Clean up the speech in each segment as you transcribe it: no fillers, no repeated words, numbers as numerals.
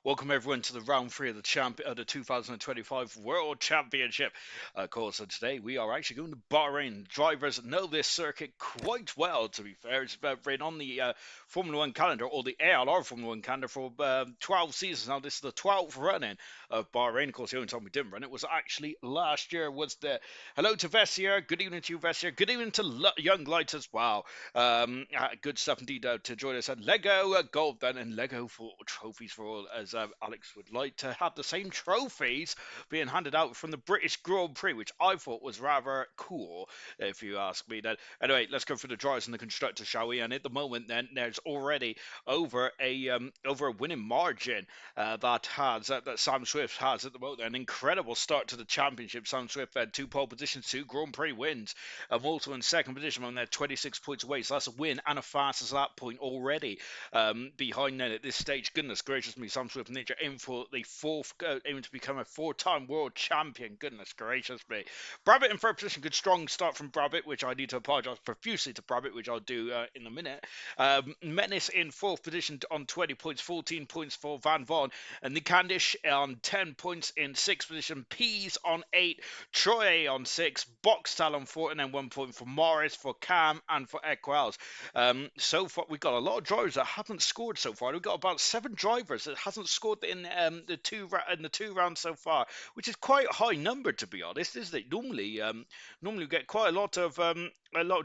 Welcome everyone to the round three of the 2025 World Championship. Of course, and today we are actually going to Bahrain. Drivers know this circuit quite well, to be fair. It's been on the Formula One calendar, or the ALR Formula One calendar, for 12 seasons now. This is the 12th running of Bahrain. Of course, the only time we didn't run it was actually last year. Was the hello to Vessier. Good evening to you, Vessier. Good evening to Young Light as well. Good stuff indeed to join us. And Lego Gold then, and Lego for trophies for all, as Alex would like to have the same trophies being handed out from the British Grand Prix, which I thought was rather cool, if you ask me. Then anyway, let's go through the drivers and the constructors, shall we? And at the moment, then there's already over a winning margin that Sam Swift has at the moment. An incredible start to the championship. Sam Swift had two pole positions, two Grand Prix wins. Also in second position, when they're 26 points away. So that's a win and a fastest lap point already. Behind then at this stage, goodness gracious me, Sam Swift Ninja aiming for the aiming to become a four-time world champion. Goodness gracious me. Brabbit in third position, good strong start from Brabbit, which I need to apologise profusely to Brabbit, which I'll do in a minute. Menace in fourth position on 20 points, 14 points for Van Von, and Nikandish on 10 points in sixth position. Peas on 8, Troy on 6, Boxtal on 4, and then 1 point for Morris, for Cam, and for Equels. So far, we've got a lot of drivers that haven't scored so far. We've got about 7 drivers that hasn't scored in the two rounds so far, which is quite a high number, to be honest, isn't it? Normally we get quite a lot of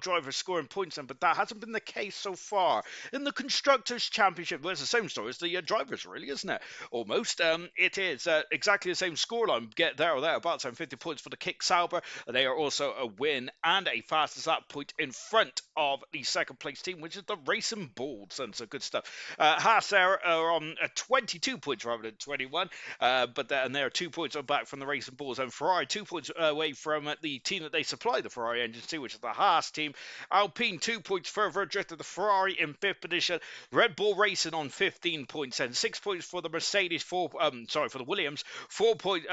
drivers scoring points in, but that hasn't been the case so far. In the Constructors' Championship, well, it's the same story as the drivers, really, isn't it? Almost. It is exactly the same scoreline. Get there or thereabouts, and 50 points for the Kick Sauber. They are also a win and a fastest lap point in front of the second place team, which is the Racing Bulls. And so good stuff. Haas are on 22 points rather than 21, and they're 2 points back from the Racing Bulls, and Ferrari 2 points away from the team that they supply the Ferrari engines to, which is the Haas team. Alpine 2 points further adrift of the Ferrari in fifth position. Red Bull Racing on 15 points, and 6 points for the Mercedes. For the Williams. 4 points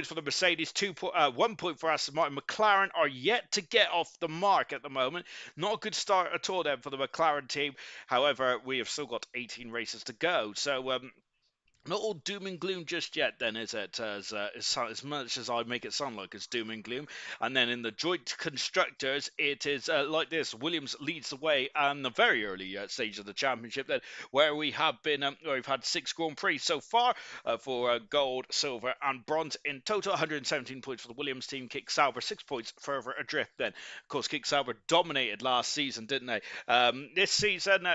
for the Mercedes. 1 point for Aston Martin. McLaren are yet to get off the mark at the moment. Not a good start at all then for the McLaren team. However, we have still got 18 races to go. So not all doom and gloom just yet, then, is it? As much as I make it sound like it's doom and gloom. And then in the joint constructors, it is like this. Williams leads the way on the very early stage of the championship, then, where we've had 6 Grand Prix so far for gold, silver, and bronze in total. 117 points for the Williams team. Kick Sauber 6 points further adrift. Then, of course, Kick Sauber dominated last season, didn't they? This season,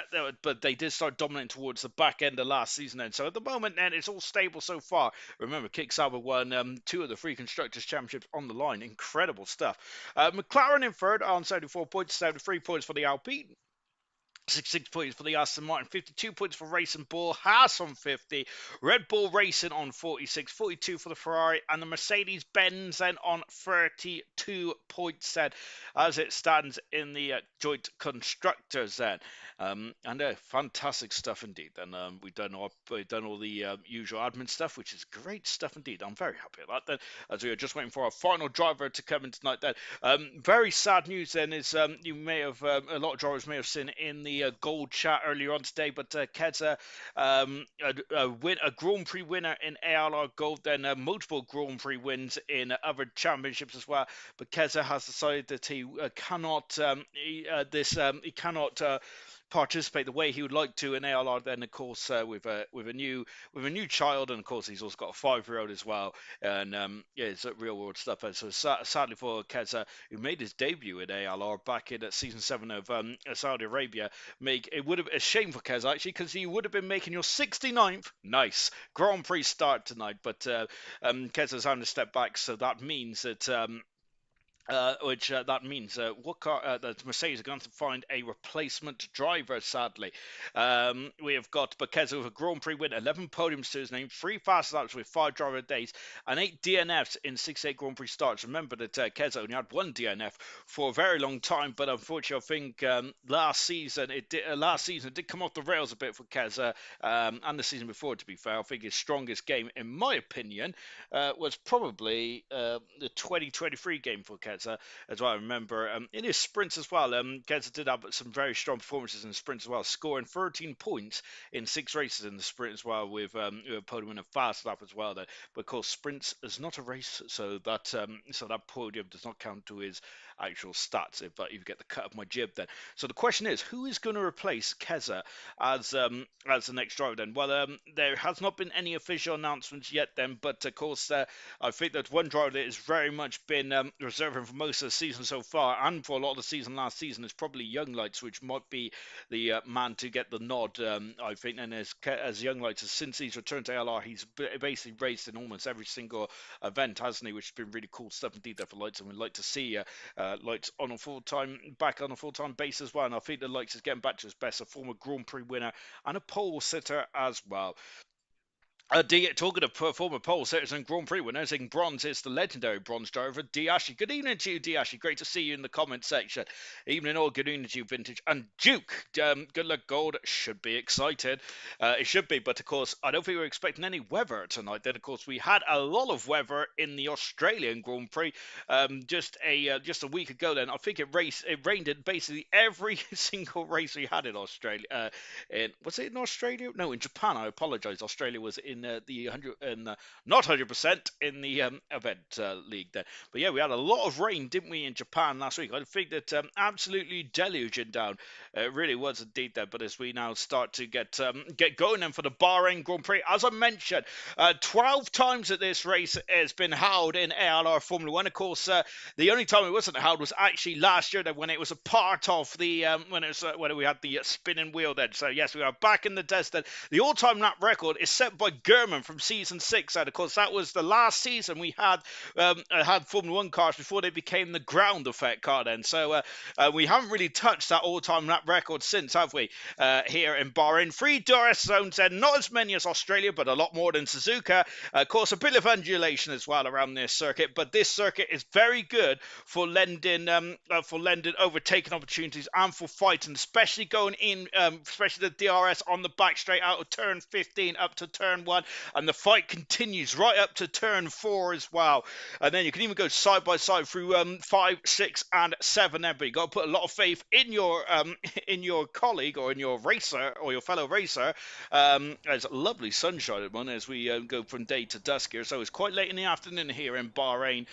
but they did start dominating towards the back end of last season. Then, so at the moment, and it's all stable so far. Remember, Kick Sauber won 2 of the 3 Constructors' Championships on the line. Incredible stuff. McLaren in third on 74 points, 73 points for the Alpine. 66 points for the Aston Martin, 52 points for Racing Bull, Haas on 50, Red Bull Racing on 46, 42 for the Ferrari, and the Mercedes-Benz then on 32 points then, as it stands in the joint constructors then. Fantastic stuff indeed. And we've done all the usual admin stuff, which is great stuff indeed. I'm very happy about that. Then, as we are just waiting for our final driver to come in tonight. Then, very sad news. Then is you may have a lot of drivers may have seen in the gold chat earlier on today, but Keza, a Grand Prix winner in ALR Gold, then multiple Grand Prix wins in other championships as well. But Keza has decided that he cannot participate the way he would like to in ALR. Then, of course, with a new child, and of course he's also got a 5-year-old as well. And yeah, it's real world stuff. And so sadly for Keza, who made his debut in ALR back in season 7 of Saudi Arabia, it would have a shame for Keza actually, because he would have been making your 69th Grand Prix start tonight. But Keza's having to step back, so that means that. That means that Mercedes are going to find a replacement driver, sadly. We have got Baqueza with a Grand Prix win, 11 podiums to his name, 3 fast laps with 5 driver days, and 8 DNFs in 68 Grand Prix starts. Remember that Keza only had 1 DNF for a very long time, but unfortunately, I think last season it did come off the rails a bit for Keza, and the season before, to be fair. I think his strongest game, in my opinion, was probably the 2023 game for Keza. Keza as well. I remember in his sprints as well, Keza did have some very strong performances in the sprints as well, scoring 13 points in 6 races in the sprint as well, with a podium in a fast lap as well. Then, but of course, sprints is not a race, so that podium does not count to his actual stats. If you get the cut of my jib, then. So the question is, who is going to replace Keza as the next driver? Then, well, there has not been any official announcements yet. Then, but of course, I think that one driver that has very much been reserving for most of the season so far, and for a lot of the season last season, is probably Young Lights, which might be the man to get the nod. I think, and as Young Lights, since he's returned to ALR, he's basically raced in almost every single event, hasn't he? Which has been really cool stuff indeed there for Lights, and we'd like to see Lights back on a full-time basis as well. And I think that Lights is getting back to his best, a former Grand Prix winner and a pole sitter as well. Talking of former pole sitters and Grand Prix winners, in bronze is the legendary bronze driver, Diashi. Good evening to you, Diashi. Great to see you in the comment section. Evening all, good evening to you, Vintage. And Duke, good luck, Gold. Should be excited. It should be, but of course, I don't think we're expecting any weather tonight. Then, of course, we had a lot of weather in the Australian Grand Prix just a week ago. Then I think it rained in basically every single race we had in Australia. Was it in Australia? No, in Japan. I apologise. Australia was in the 100 and not 100% in the event league there. But yeah, we had a lot of rain, didn't we, in Japan last week? I think that absolutely deluging down. It really was indeed there. But as we now start to get going then for the Bahrain Grand Prix, as I mentioned, 12 times that this race has been held in ALR Formula One. Of course, the only time it wasn't held was actually last year, then, when it was a part of the when we had the spinning wheel then. So yes, we are back in the test. Then the all-time lap record is set by German from season 6, and of course that was the last season we had Formula 1 cars before they became the ground effect car then. So we haven't really touched that all-time lap record since, have we, here in Bahrain. 3 DRS zones then, not as many as Australia, but a lot more than Suzuka. Of course, a bit of undulation as well around this circuit, but this circuit is very good for lending overtaking opportunities and for fighting, especially going in, especially the DRS on the back straight out of turn 15 up to turn 1, and the fight continues right up to turn 4 as well. And then you can even go side by side through 5, 6, and 7 there. But you got to put a lot of faith in your colleague or in your racer or your fellow racer. There's a lovely sunshine at one as we go from day to dusk here. So it's quite late in the afternoon here in Bahrain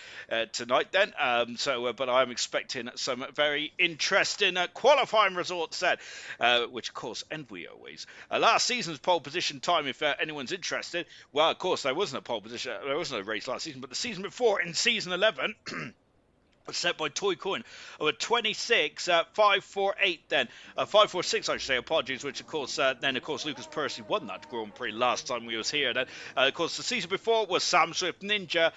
tonight. Then, but I'm expecting some very interesting qualifying results then, which of course end we always. Last season's pole position time, if anyone's interested. Well, of course, there wasn't a pole position. There wasn't a race last season, but the season before, in season 11, was set by Toy Coin of a 26.548 then. 546, I should say, apologies, which of course, Lucas Percy won that Grand Prix last time we was here. Then, of course, the season before was Sam Swift Ninja.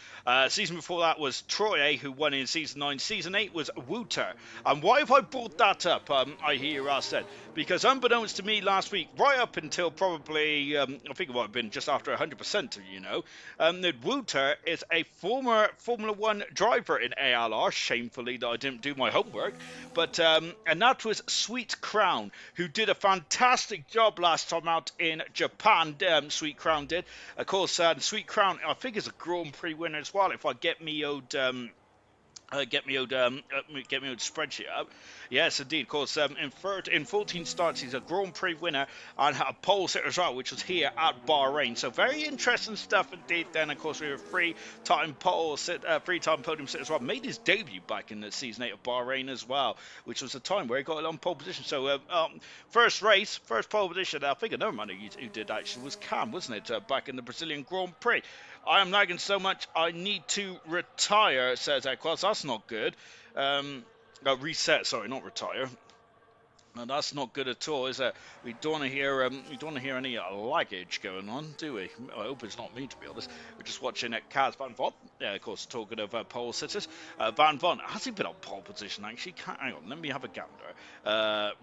Season before that was Troy, who won in season 9. Season 8 was Wooter. And why have I brought that up, I hear us said? Because unbeknownst to me last week, right up until probably, I think it might have been just after 100% of that Wooter is a former Formula 1 driver in ALR. Shamefully that I didn't do my homework, but and that was Sweet Crown, who did a fantastic job last time out in Japan. Sweet Crown did, of course. Sweet Crown, I think, is a Grand Prix winner as well. If I get me old spreadsheet up. Yes, indeed. Of course, in 14 starts, he's a Grand Prix winner and a pole sitter as well, which was here at Bahrain. So very interesting stuff indeed. Then, of course, we have three-time podium sitter as well. Made his debut back in the season 8 of Bahrain as well, which was the time where he got on pole position. So first pole position. I think another man who did actually was Cam, wasn't it? Back in the Brazilian Grand Prix. I am lagging so much, I need to retire, says Equals. That's not good. Reset, sorry, not retire. No, that's not good at all, is it? We don't want to hear any laggage going on, do we? I hope it's not me, to be honest. We're just watching Kaz Van Von. Yeah, of course, talking of pole sitters. Van Von, has he been on pole position, actually? Hang on, let me have a gander.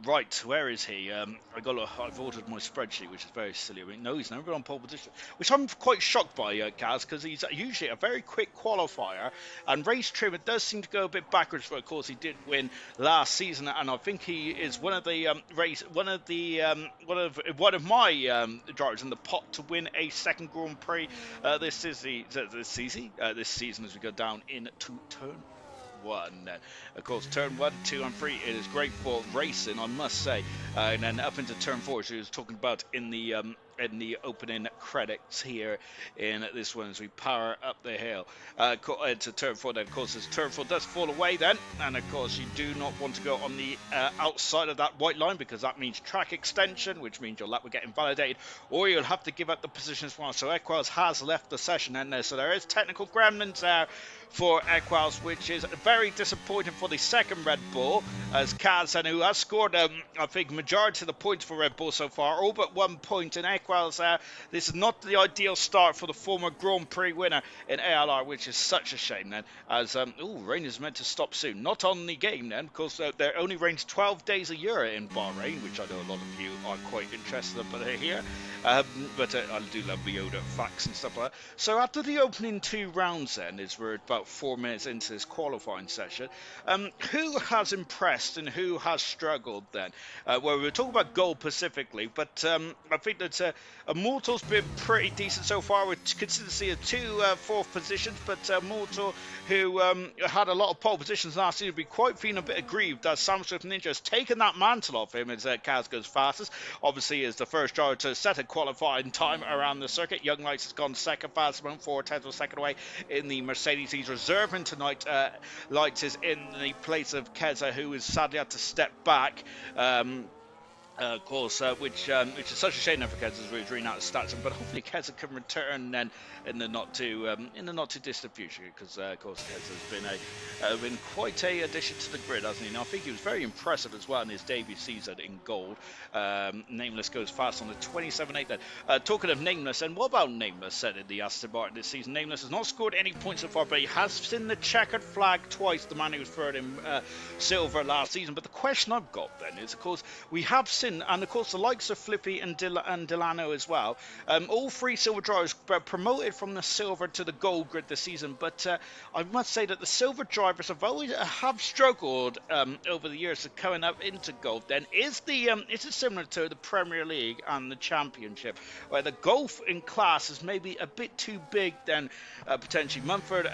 Right, where is he? I've ordered my spreadsheet, which is very silly. I mean, no, he's never been on pole position, which I'm quite shocked by, Kaz, because he's usually a very quick qualifier, and race trim, it does seem to go a bit backwards, but of course he did win last season, and I think he is one of my drivers in the pot to win a second Grand Prix this season as we go down into turn 1. Of course, turn 1, 2, and 3, it is great for racing, I must say. And then up into turn 4, as we was talking about in the opening credits here in this one as we power up the hill to turn 4. Then, of course, as turn 4 does fall away then, and of course you do not want to go on the outside of that white line, because that means track extension, which means your lap will get invalidated, or you'll have to give up the position as well. So Equals has left the session, and so there is technical gremlins there for Equals, which is very disappointing for the second Red Bull, as Kazan, who has scored, I think, majority of the points for Red Bull so far, all but 1 point in Equals. This is not the ideal start for the former Grand Prix winner in ALR, which is such a shame then, as, rain is meant to stop soon. Not on the game then, because there only rains 12 days a year in Bahrain, which I know a lot of you are quite interested in here. But I do love the Yoda facts and stuff like that. So after the opening 2 rounds then, as we're about 4 minutes into this qualifying session, who has impressed and who has struggled then? Well, we were talking about gold specifically, but I think that Mortal's been pretty decent so far. We consider to see 2 fourth positions, but Mortal, who had a lot of pole positions last season, be quite feeling a bit aggrieved as Sam Swift Ninja has taken that mantle off him as Kaz goes fastest. Obviously, is the first driver to set a qualifying time around the circuit. Young Lights has gone second fastest, 4/10 or second away in the Mercedes. He's reserving tonight. Lights is in the place of Keza, who has sadly had to step back. Of course, which is such a shame for Keza, as we're reading out the stats, but hopefully Keza can return then in the not too distant future, because of course Keza has been quite a addition to the grid, hasn't he? Now I think he was very impressive as well in his debut season in gold. Nameless goes fast on the 27.8 then. Talking of Nameless, and what about Nameless said in the Aston Martin this season? Nameless has not scored any points so far, but he has seen the checkered flag twice, the man who was third in silver last season. But the question I've got then is, of course, we have seen, and of course the likes of Flippy and Delano as well, all 3 silver drivers promoted from the silver to the gold grid this season, but I must say that the silver drivers have struggled over the years of coming up into gold. Then is it similar to the Premier League and the Championship, where the gulf in class is maybe a bit too big than potentially Mumford,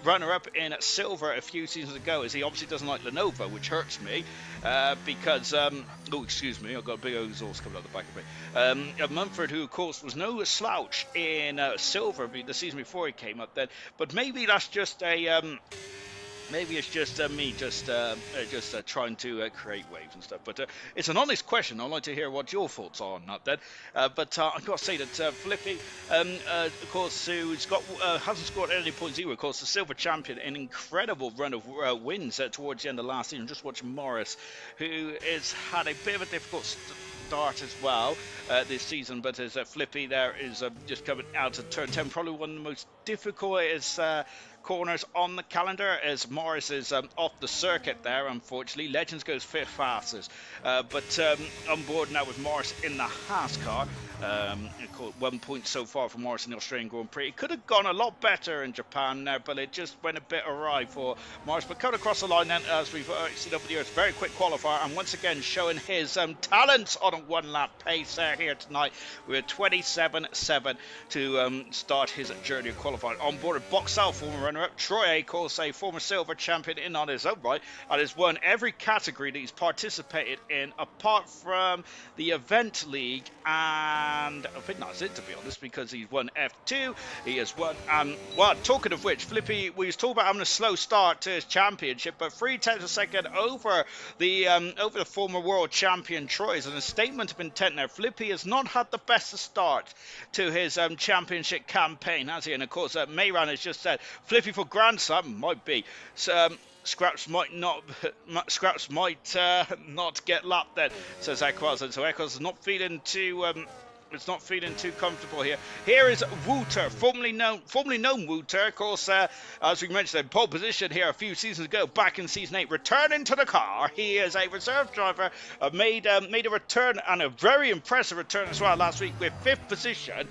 runner up in silver a few seasons ago, as he obviously doesn't like Lenovo, which hurts me because excuse me, I've got a big exhaust coming out the back of me. Mumford, who of course was no slouch in silver the season before he came up then, but maybe that's just maybe it's just me trying to create waves and stuff. But it's an honest question. I'd like to hear what your thoughts are on that then. But I've got to say that Flippy, of course, who's hasn't scored any points either, of course, the silver champion, an incredible run of wins towards the end of last season. Just watch Morris, who has had a bit of a difficult start as well this season, but as Flippy there is just coming out of turn 10, probably one of the most difficult corners on the calendar, as Morris is off the circuit there, unfortunately. Legends goes 5th fastest, but on board now with Morris in the Haas car. 1 point so far for Morris in the Australian Grand Prix. It could have gone a lot better in Japan there, but it just went a bit awry for Morris. But coming across the line then, as we've seen over the years, very quick qualifier, and once again showing his talents on a 1-lap pace here tonight. We're 27.7 to start his journey of qualifying. On board of Boxall, former runner-up, Troy Acors, a former silver champion in on his own right, and has won every category that he's participated in, apart from the Event League, and I think that's it, to be honest, because he's won F2, he has won, well, talking of which, Flippy, we was talking about having a slow start to his championship, but 3/10 a second over the former world champion Troy. And a statement of intent there. Flippy has not had the best of start to his championship campaign, has he? And of course, Mayran has just said, Flippy for Grand Slam, might be. So, Scraps might not get lapped then, says Equals. And so Equals is not feeling too comfortable here. Here is Wooter, formerly known Wooter, of course, as we mentioned, in pole position here a few seasons ago, back in season 8, returning to the car. He is a reserve driver, made a return, and a very impressive return as well last week with 5th position.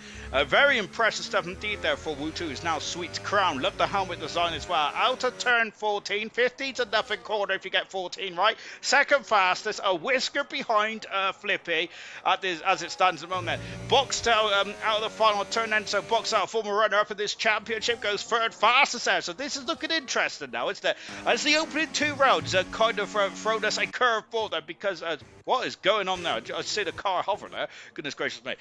Very impressive stuff indeed there for Wooter, who's now sweet to crown. Love the helmet design as well. Out of turn 14, 15 to nothing corner if you get 14 right. Second fastest, a whisker behind Flippy as it stands at the moment. Boxed out of the final turn then, so boxed out, former runner-up in this championship, goes third fastest there. So this is looking interesting now. It's the opening 2 rounds kind of thrown us a curveball there, because what is going on there? I see the car hover there. Goodness gracious me.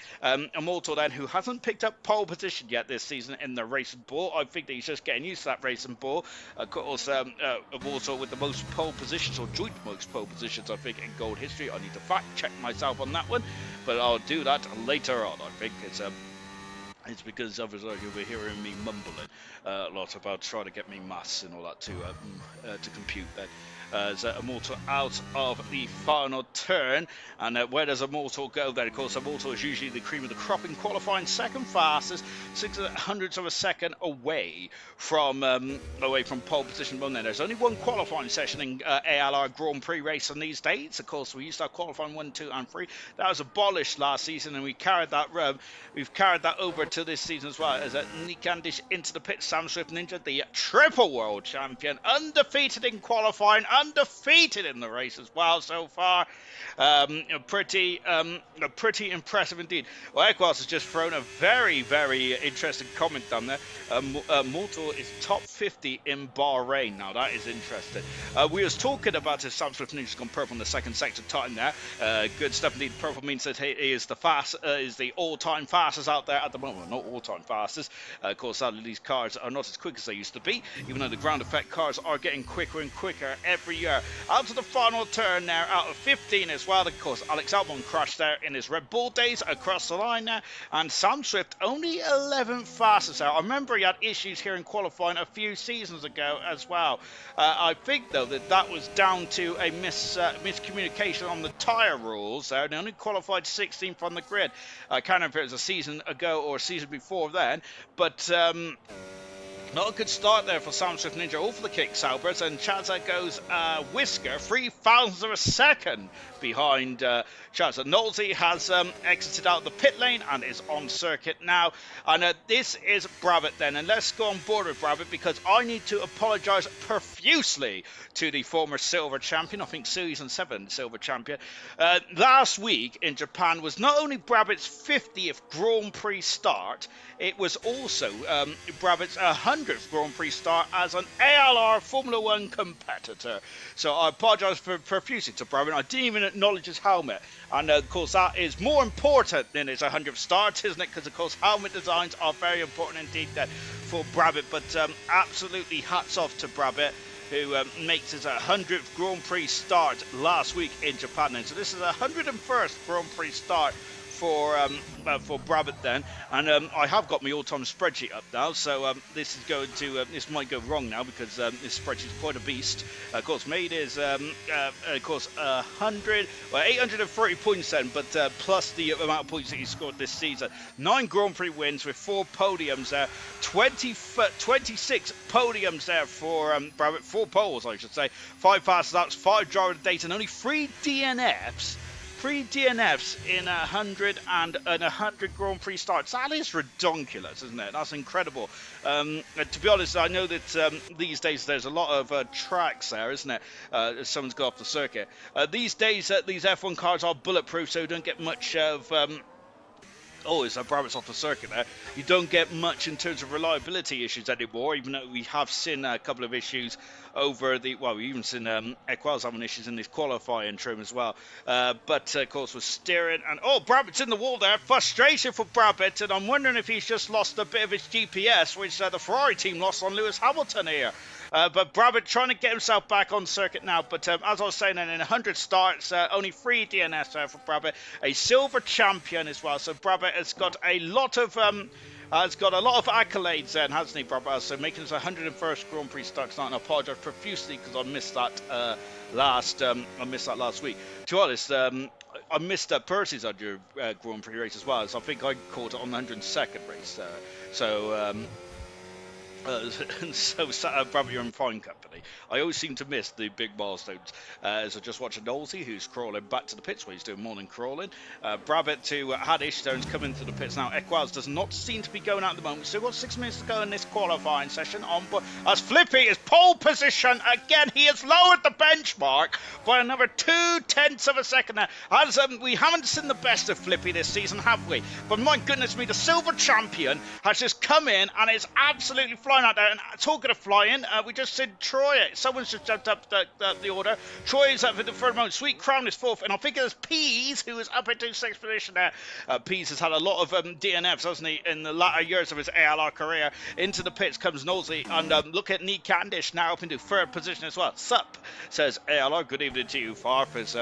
Immortal then, who hasn't picked up pole position yet this season in the racing ball. I think that he's just getting used to that racing ball. Of course, Immortal with the most pole positions, or joint most pole positions, I think, in Gold history. I need to fact check myself on that one, but I'll do that later on. I think it's because otherwise you'll be hearing me mumbling a lot about trying to get me maths and all that to compute then. As Immortal out of the final turn, and where does Immortal go then? Of course, Immortal is usually the cream of the crop in qualifying, second fastest, 600ths of a second away from pole position. Then there's only one qualifying session in ALR Grand Prix racing these days. Of course, we used to have qualifying 1, 2, and 3. That was abolished last season, and we carried that over to this season as well. As Nikandish into the pit, Sam Swift Ninja, the triple world champion, undefeated in qualifying, undefeated in the race as well so far. Pretty impressive indeed. Well, Equals has just thrown a very, very interesting comment down there. Mortal is top 50 in Bahrain. Now that is interesting. We was talking about his Sam Swift Ninja's gone purple in the second sector time there. Good stuff indeed. Purple means that he is the all-time fastest out there at the moment. Not all-time fastest. Of course, sadly, these cars are not as quick as they used to be, even though the ground effect cars are getting quicker and quicker every year. Out to the final turn there, out of 15 as well. Of course, Alex Albon crashed there in his Red Bull days across the line there, and Sam Swift only 11th fastest there. I remember he had issues here in qualifying a few seasons ago as well. I think though that was down to a miscommunication on the tyre rules there. They only qualified 16th on the grid. I can't remember if it was a season ago or a season before then, but not a good start there for Sam Swift Ninja, all for the kick, Salbers, and Chaza goes whisker, 3,000ths of a second behind Chaza. Nolsey has exited out the pit lane and is on circuit now, and this is Brabham then, and let's go on board with Brabham, because I need to apologise profusely to the former silver champion, I think Season 7 silver champion. Last week in Japan was not only Brabham's 50th Grand Prix start, it was also Brabham's 100th Grand Prix start as an ALR Formula 1 competitor. So I apologise profusely to Brabham. I didn't even acknowledge his helmet. And of course, that is more important than his 100th start, isn't it? Because of course, helmet designs are very important indeed for Brabham. But absolutely hats off to Brabham, who makes his 100th Grand Prix start last week in Japan. And so this is a 101st Grand Prix start for Brabham then, and I have got my all-time spreadsheet up now, so this is going to this might go wrong now, because this spreadsheet is quite a beast. Of course, made is 830 points then, but plus the amount of points that he scored this season. 9 Grand Prix wins with 4 podiums there, 26 podiums there for Brabham, 4 poles I should say, 5 fast laps, 5 driver of the day, and only 3 DNFs. 3 DNFs in 100 Grand Prix starts. That is redonkulous, isn't it? That's incredible. To be honest, I know that these days there's a lot of tracks there, isn't it? Someone's got off the circuit. These days, these F1 cars are bulletproof, so you don't get much of... it's Brabham's off the circuit there. You don't get much in terms of reliability issues anymore, even though we have seen a couple of issues over the... Well, we've even seen Equals having issues in this qualifying trim as well. But, of course, with steering and... Brabham's in the wall there. Frustration for Brabham, and I'm wondering if he's just lost a bit of his GPS, which the Ferrari team lost on Lewis Hamilton here. But Brabham trying to get himself back on circuit now. But as I was saying, in 100 starts, only 3 DNS for Brabham. A silver champion as well. So Brabham has got a lot of accolades then, hasn't he, Brabham? So making his 101st Grand Prix start tonight. And I apologise profusely because I missed that last week. To be honest, I missed Percy's 100 Grand Prix race as well. So I think I caught it on the 102nd race. And so, Brother, you're in fine company. I always seem to miss the big milestones. As I just watched Nosey, who's crawling back to the pits where he's doing morning crawling. Brabbit to Haddish Stones coming to the pits now. Equaz does not seem to be going out at the moment. Still got 6 minutes to go in this qualifying session. On but as Flippy is pole position again, he has lowered the benchmark by another 0.2 of a second now. As we haven't seen the best of Flippy this season, have we? But my goodness me, the silver champion has just come in and is absolutely flying out there. And talking of flying, we just said Troy. Someone's just jumped up the order. Troy is up for the third moment. Sweet Crown is fourth, and I think it's Pease who is up into sixth position there. Pease has had a lot of DNFs, hasn't he, in the latter years of his ALR career. Into the pits comes Nosey, and look at Neat Candish now up into third position as well. Sup, says ALR. Good evening to you, Farf. As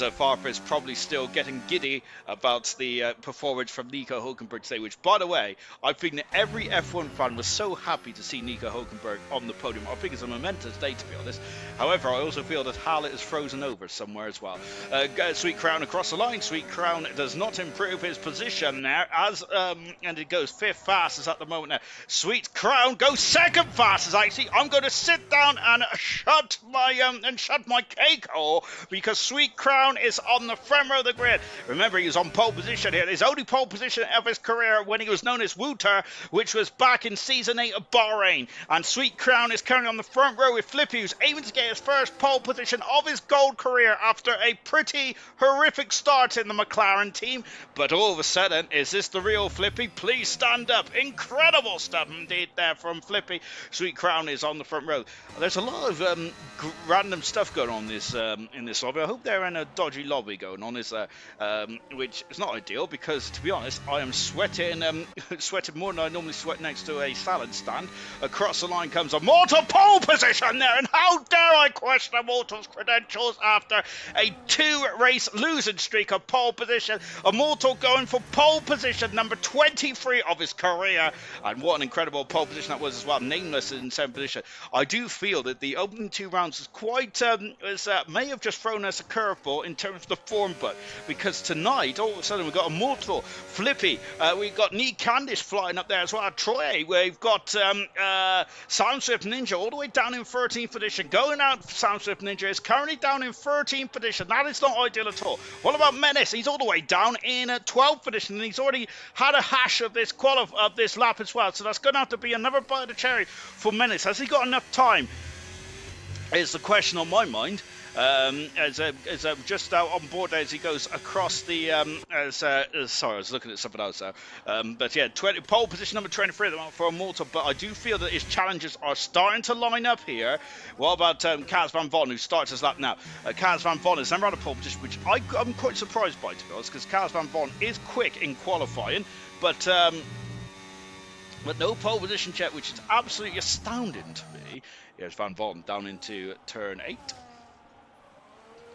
Farf is probably still getting giddy about the performance from Nico Hulkenberg today, which, by the way, I think that every F1 fan was so happy to see Nico Hulkenberg on the podium. I think it's a momentous day, to be honest. However, I also feel that Hallett is frozen over somewhere as well. Sweet Crown across the line. Sweet Crown does not improve his position there, and it goes fifth fastest at the moment now. Sweet Crown goes second fastest, actually. I'm going to sit down and shut my cake hole, because Sweet Crown is on the front row of the grid. Remember, he was on pole position here. His only pole position of his career when he was known as Wooter, which was back in Season 8 of Bahrain. And Sweet Crown is currently on the front row with Flippy, who's aiming to get his first pole position of his gold career after a pretty horrific start in the McLaren team. But all of a sudden, is this the real Flippy? Please stand up. Incredible stuff indeed there from Flippy. Sweet Crown is on the front row. There's a lot of random stuff going on in this lobby. I hope they're in a dodgy lobby going on, which is not ideal, because, to be honest, I am sweating more than I normally sweat next to a salad stand. Across the line comes a Mortal pole position there, and how dare I question Mortal's credentials after a 2-race losing streak of pole position. A Mortal going for pole position number 23 of his career, and what an incredible pole position that was as well. Nameless in 7th position. I do feel that the opening 2 rounds is quite may have just thrown us a curveball in terms of the form book, because tonight all of a sudden we've got a Mortal, Flippy, we've got Neat Candish flying up there as well. Troy, we've got Soundswift Ninja all the way down in 13th position. Going out, Soundswift Ninja is currently down in 13th position. That is not ideal at all. What about Menace? He's all the way down in 12th position, and he's already had a hash of this lap as well. So that's going to have to be another bite of the cherry for Menace. Has he got enough time? Is the question on my mind. As just out on board as he goes across the sorry, I was looking at something else there. But yeah, pole position number 23 at the moment for Immortal. But I do feel that his challenges are starting to line up here. What about Kaz Van Von, who starts his lap now? Kaz Van Von is number on a pole position, which I'm quite surprised by, to be honest, because Kaz Van Von is quick in qualifying, but no pole position yet, which is absolutely astounding to me. Here's Van Von down into turn 8.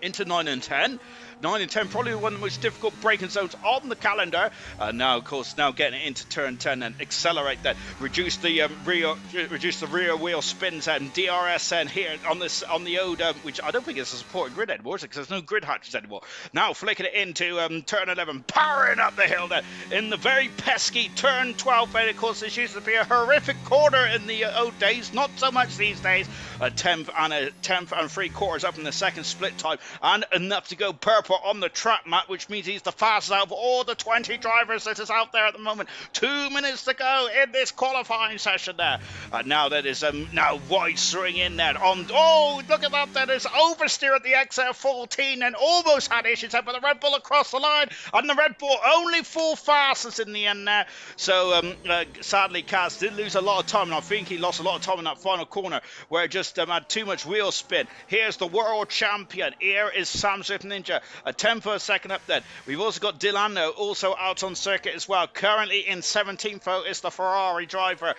Into 9 and 10. 9 and 10, probably one of the most difficult braking zones on the calendar. Now, of course, getting it into turn 10 and accelerate that. Reduce the rear wheel spins and DRS and here on the old, which I don't think is a supported grid anymore, because there's no grid hatches anymore. Now flicking it into turn 11, powering up the hill there in the very pesky turn 12. And of course, this used to be a horrific corner in the old days, not so much these days. A 10th and 3/4 up in the second split time, and enough to go purple on the track map, which means he's the fastest out of all the 20 drivers that is out there at the moment. 2 minutes to go in this qualifying session there. And now that is now wide swing in there. Look at that. That is oversteer at the XL14 and almost had issues there, but the Red Bull across the line, and the Red Bull only 4 fastest in the end there. So sadly, Kaz did lose a lot of time, and I think he lost a lot of time in that final corner where it just had too much wheel spin. Here's the world champion. Here is Sam Swift Ninja, a 10th for a second up there. We've also got Dilano also out on circuit as well. Currently in 17th is the Ferrari driver,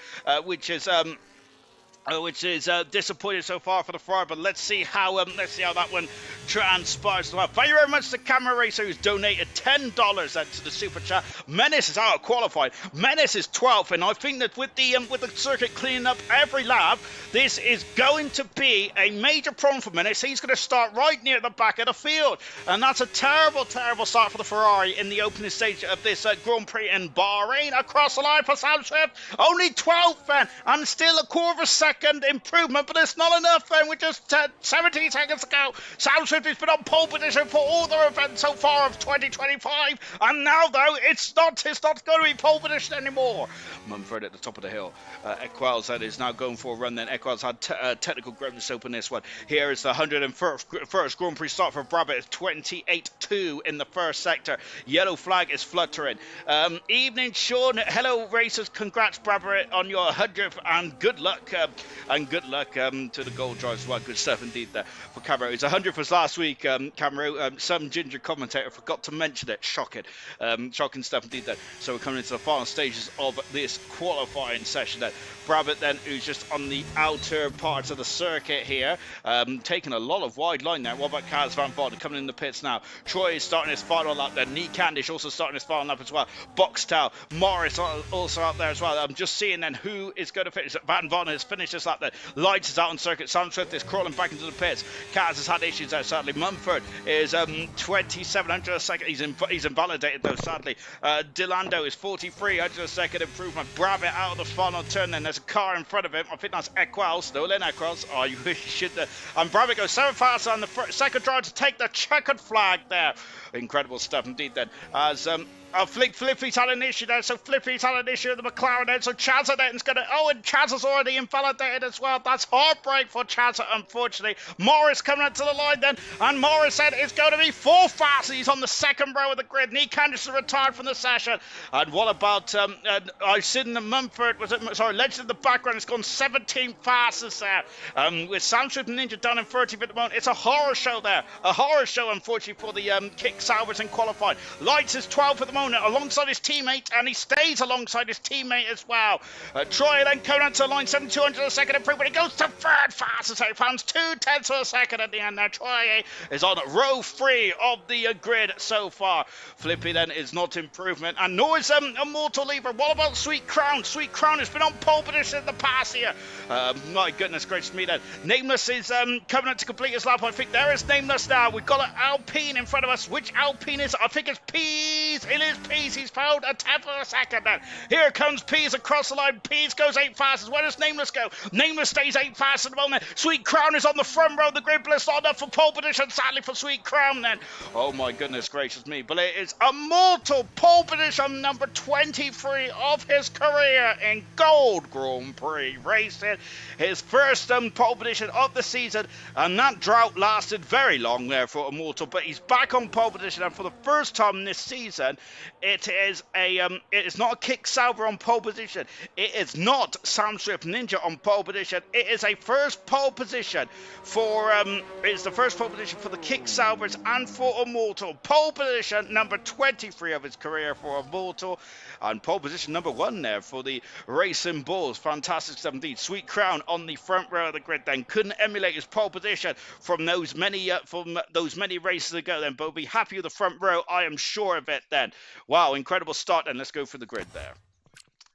which is which is disappointing so far for the Ferrari. But let's see how that one transpires as well. Thank you very much to Camera Racer, who's donated $10 to the super chat. Menace is out of qualified. Menace is 12th, and I think that with the circuit cleaning up every lap, this is going to be a major problem for Menace. He's going to start right near the back of the field, and that's a terrible, terrible start for the Ferrari in the opening stage of this Grand Prix in Bahrain. Across the line for Sam Swift, only 12th, then, and still a quarter of a second improvement, but it's not enough, then, with just 17 seconds to go. Sam Swift has been on pole position for all the events so far of 2025, and now, though, it's not going to be pole position anymore. Mumford at the top of the hill. Equals that is now going for a run then. Equals had technical gremlins to open this one. Here is the 101st Grand Prix start for Brabant. It's 28-2 in the first sector. Yellow flag is fluttering. Evening, Sean. Hello, racers. Congrats, Brabant, on your 100th, and good luck. To the gold drives as well. Good stuff indeed there for Camaro. His 100th was last week, Camaro. Some ginger commentator forgot to mention it. Shocking. Shocking stuff indeed there. So we're coming into the final stages of this qualifying session then. Brabant then, who's just on the outer parts of the circuit here, taking a lot of wide line there. What about Kaz Van Vorden coming in the pits now? Troy is starting his final lap there. Nee Candish also starting his final lap as well. Boxtel, Morris also out there as well. I'm just seeing then who is going to finish. Van Vorden has finished his lap there. Lights is out on circuit. Sam Swift is crawling back into the pits. Kaz has had issues there, sadly. Mumford is 2700 a second. He's invalidated though, sadly. Delando is 4300 a second improvement. Brabant out of the final turn then. There's a car in front of him. I think that's Equals. Stolen Equals. Oh, you should. And Brabant goes 7 faster on the second drive to take the checkered flag there. Incredible stuff indeed then. As Flippy's had an issue there, so Flippy's had an issue with the McLaren then, so Chazzaden's going to... Oh, and Chaz is already invalidated as well. That's heartbreak for Chazza, unfortunately. Morris coming up to the line then, and Morris said it's going to be 4 fast. He's on the second row of the grid. Nee Candice is retired from the session. And what about... I've seen the Mumford... Legend in the background. It's gone 17 fastest there. With Sam Swift and Ninja down in 30th at the moment. It's a horror show there. A horror show, unfortunately, for the kick salvers in qualifying. Lights is 12th at the moment, alongside his teammate, and he stays alongside his teammate as well. Troy then coming onto the line, 7,200 a second improvement. He goes to third fastest, 8 pounds, 2/10 of a second at the end there. Troy is on row 3 of the grid so far. Flippy then is not improvement, and nor is a mortal lever. What about Sweet Crown? Sweet Crown has been on pole position in the past here. My goodness gracious me then. Nameless is coming up to complete his lap. I think there is Nameless now. We've got an Alpine in front of us. Which Alpine is it? I think it's Peas. It is Peas. He's found a 10th of a second then. Here comes Peas across the line. Peas goes 8 fastest. Where does Nameless go? Nameless stays 8 fast at the moment. Sweet Crown is on the front row of the grid, but it's not enough for pole position, sadly, for Sweet Crown then. Oh my goodness gracious me. But it is a mortal pole position number 23 of his career in Gold Grand Prix racing. His first pole position of the season, and that drought lasted very long there for Immortal, but he's back on pole position, and for the first time this season, it is not a kick salver on pole position. It is not Sam Swift Ninja on pole position. It is a first pole position for it's the first pole position for the kick salvers and for Immortal. Pole position number 23 of his career for Immortal, and pole position number 1 there for the Racing Bulls. Fantastic stuff indeed. Sweet Crown on the front row of the grid then. Couldn't emulate his pole position from those many races ago then, but will be happy with the front row. I am sure of it then. Wow, incredible start, and let's go for the grid there.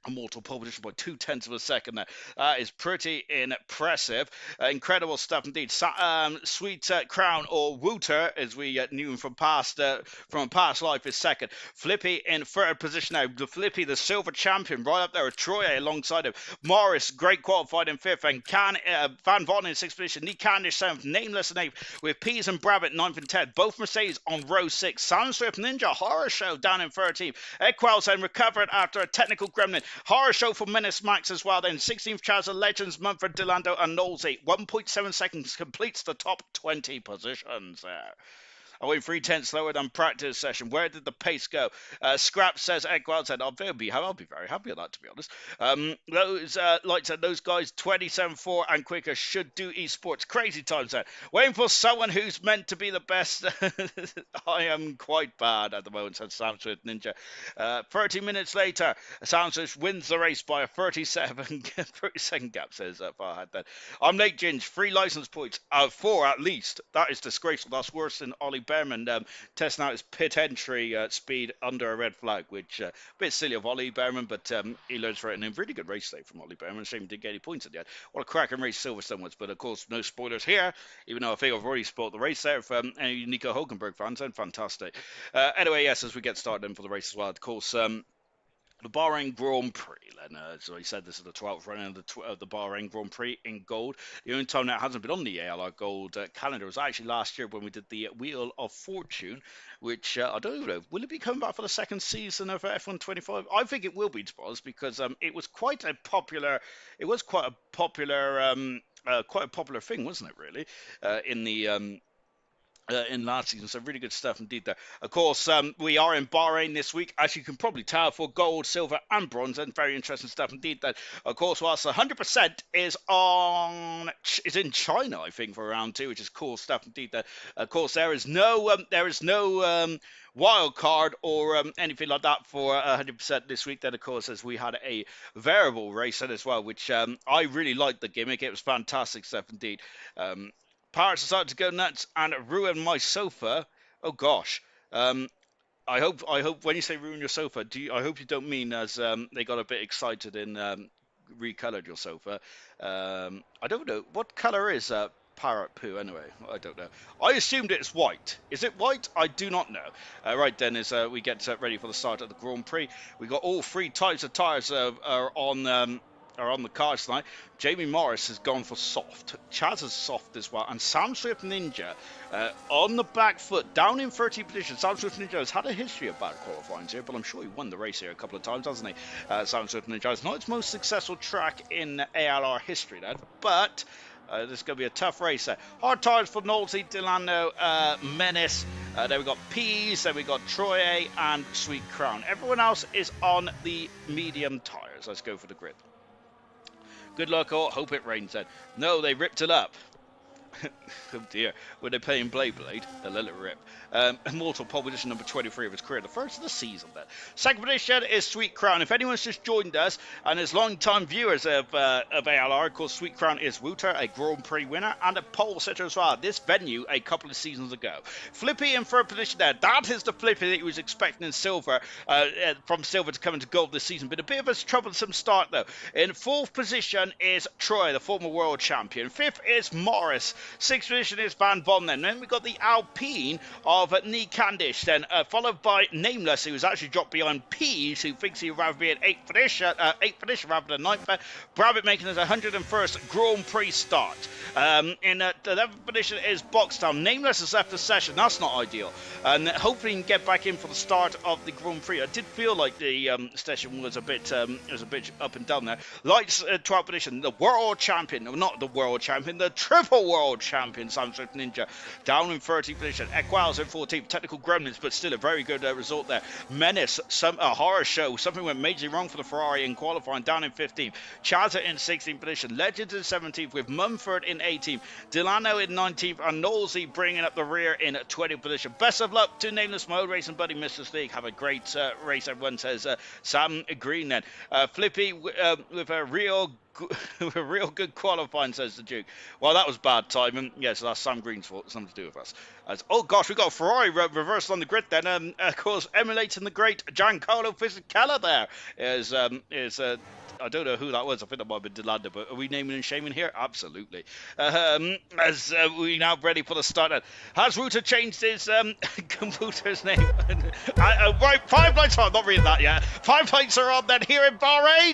Immortal pole position by 2/10 of a second there. That is pretty impressive. Incredible stuff indeed. Sweet Crown, or Wooter, as we knew him from a past life, is second. Flippy in third position now. The Flippy, the silver champion, right up there with Troy alongside him. Morris, great qualified in 5th, and Van Vorden in 6th position. Nee Candish 7th, Nameless in 8th, with Peas and Brabant 9th and 10th. Both Mercedes on row 6. Sam Swift Ninja horror show down in 13th. Equals then recovered after a technical gremlin. Horror show for Menace Max as well then. 16th Chaz, Legends, Mumford, Delando and Knowlesy. 1.7 seconds completes the top 20 positions there. I went 3/10 slower than practice session. Where did the pace go? Scrap says, Ekwell said, I'll be very happy with that, to be honest. Those guys 27.4 and quicker should do esports. Crazy times then. Waiting for someone who's meant to be the best. I am quite bad at the moment, said Sam Swift Ninja. 30 minutes later, Sam Swift wins the race by a 30-second gap, says Farhad then. I'm late, Ginge. 3 license points. 4 at least. That is disgraceful. That's worse than Ollie Behrman testing out his pit entry speed under a red flag, which a bit silly of Ollie Behrman, but he learns for it. And a really good race today from Ollie Behrman. Shame he didn't get any points at the end. What a cracking race Silverstone was, but of course, no spoilers here, even though I think I've already spoiled the race there from any Nico Hulkenberg fans. And fantastic. Anyway, yes, as we get started in for the race as well, of course, the Bahrain Grand Prix, then, as I said, this is the 12th round of the Bahrain Grand Prix in gold. The only time that hasn't been on the ALR gold calendar was actually last year when we did the Wheel of Fortune, which I don't know, will it be coming back for the second season of F1 25? I think it will be, to be honest, because it was quite a popular thing, wasn't it? Really, in last season, so really good stuff indeed there. Of course, we are in Bahrain this week, as you can probably tell, for gold, silver, and bronze, and very interesting stuff indeed. That, of course, whilst 100% is in China, I think, for round 2, which is cool stuff indeed. That, of course, there is no wild card or anything like that for 100% this week. Then, of course, as we had a variable race as well, which I really liked the gimmick. It was fantastic stuff indeed. Pirates decided to go nuts and ruin my sofa. Oh gosh. I hope when you say ruin your sofa, I hope you don't mean as they got a bit excited and recolored your sofa. I don't know what color is parrot poo anyway. I don't know. I assumed it's white. Is it white? I do not know. Right then, as we get ready for the start of the Grand Prix, we got all 3 types of tires are on the cars tonight. Jamie Morris has gone for soft. Chaz is soft as well. And Sam Swift Ninja on the back foot, down in 30th position. Sam Swift Ninja has had a history of bad qualifying here, but I'm sure he won the race here a couple of times, hasn't he? Sam Swift Ninja is not its most successful track in ALR history, then, but this is going to be a tough race there. Hard tires for Nolsey, Delano, Menace. Then we got Peas, then we got Troye and Sweet Crown. Everyone else is on the medium tires. Let's go for the grid. Good luck, all. Hope it rains then. No, they ripped it up. Oh dear. Were they playing Blade? A little rip. Immortal pole position number 23 of his career. The first of the season then. Second position is Sweet Crown. If anyone's just joined us and is long-time viewers of ALR, of course, Sweet Crown is Wouter, a Grand Prix winner and a pole sitter as well. This venue a couple of seasons ago. Flippy in third position there. That is the Flippy that he was expecting in silver, from silver to come into gold this season. Been a bit of a troublesome start though. In fourth position is Troy, the former world champion. Fifth is Morris. Sixth position is Van Von then we got the Alpine of Nee Candish then, followed by Nameless, who's actually dropped behind Pease, who thinks he'd rather be an 8th position rather than 9th. Brabbit making his 101st Grand Prix start. In the 11th position is Boxtown. Nameless has left the session. That's not ideal. And hopefully he can get back in for the start of the Grand Prix. I did feel like the session was a bit up and down there. Lights 12th position. The world champion, no, not the world champion, the triple world champion, Sam Swift Ninja, down in 30th position. Equals in 14th. Technical gremlins, but still a very good result there. Menace, a horror show. Something went majorly wrong for the Ferrari in qualifying, down in 15th. Chaza in 16th position. Legends in 17th with Mumford in 18th. Delano in 19th and Knowlesy bringing up the rear in 20th position. Best of luck to Nameless Mode Racing Buddy Mr. League. Have a great race, everyone, says Sam Green then. Flippy with a real good qualifying, says the Duke. Well, that was bad timing. Yes, that's Sam Green's fault. Something to do with us. Oh gosh, we got a Ferrari reversed on the grid then. Of course, emulating the great Giancarlo Fisichella there is I don't know who that was. I think that might have been Delanda, but are we naming and shaming here? Absolutely. As we now ready for the start. Has Router changed his computer's name? Right, 5 lights on. Not reading that yet. 5 lights are on then here in Bahrain.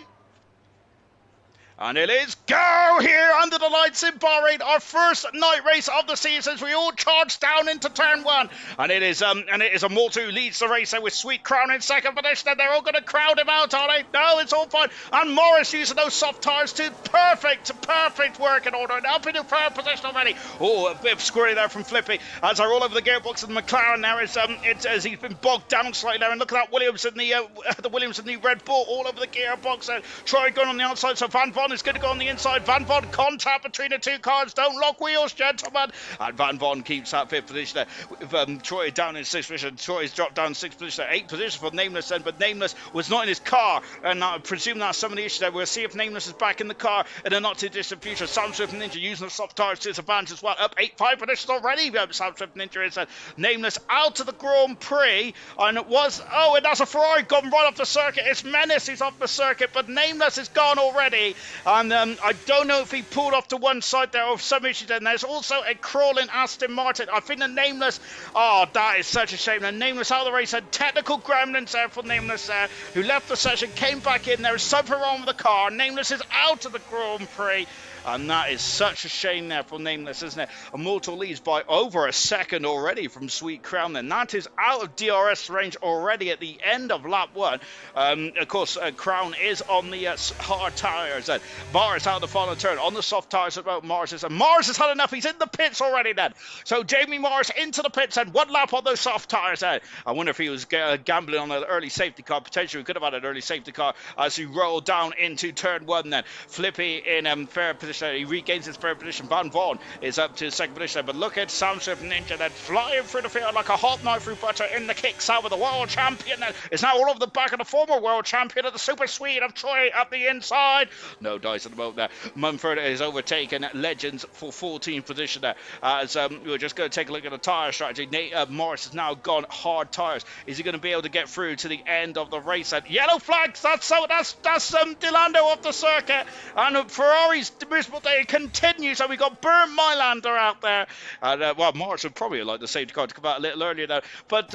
And it is go here under the lights in Bahrain. Our first night race of the season. We all charge down into turn one, and it is Immortal who leads the race there with Sweet Crown in second position. And they're all going to crowd him out, are they? No, it's all fine. And Morris using those soft tires to perfect work in order, and up into third position already. Oh, a bit of squirry there from Flippy as they're all over the gearbox, and McLaren there is as he's been bogged down slightly there. And look at that Williams and the Williams and the Red Bull all over the gearbox. Troy going on the outside, so Van Von is going to go on the inside. Van Von contact between the two cars. Don't lock wheels, gentlemen. And Van Von keeps that fifth position there. With Troy down in sixth position. Troy's dropped down sixth position. Eighth position for Nameless then, but Nameless was not in his car. And I presume that's some of the issues there. We'll see if Nameless is back in the car in a not too distant future. Sam Swift Ninja using the soft tires to his advantage as well. Up 5 positions already. Sam Swift Ninja is Nameless out of the Grand Prix. And it was, and that's a Ferrari gone right off the circuit. It's Menace who's off the circuit, but Nameless is gone already. And I don't know if he pulled off to one side there or some issue there. And there's also a crawling Aston Martin. I think the Nameless, that is such a shame. The Nameless out of the race had technical gremlins there for Nameless there, who left the session, came back in. There is something wrong with the car. Nameless is out of the Grand Prix. And that is such a shame there for Nameless, isn't it? Immortal leads by over a second already from Sweet Crown. Then that is out of DRS range already at the end of lap one. Of course, Crown is on the hard tyres. Then Morris out of the final turn on the soft tyres about Morris. And Morris has had enough. He's in the pits already then. So Jamie Morris into the pits and one lap on those soft tyres then. I wonder if he was gambling on an early safety car. Potentially we could have had an early safety car as he rolled down into turn one then. Flippy in fair position. He regains his third position. Van Von is up to second position. But look at Sam Swift Ninja then flying through the field like a hot knife through butter in the kick out with the world champion. Then is now all over the back of the former world champion of the Super Swede of Troy up the inside. No dice at the moment there. Mumford is overtaken Legends for 14th position there. As we're just going to take a look at the tyre strategy. Morris has now gone hard tyres. Is he going to be able to get through to the end of the race? And yellow flags. That's Delando off the circuit. And Ferrari's miserable day continues. So we got Bernd Mylander out there. And Morris would probably like the safety car to come out a little earlier though. But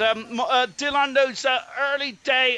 Delando's early day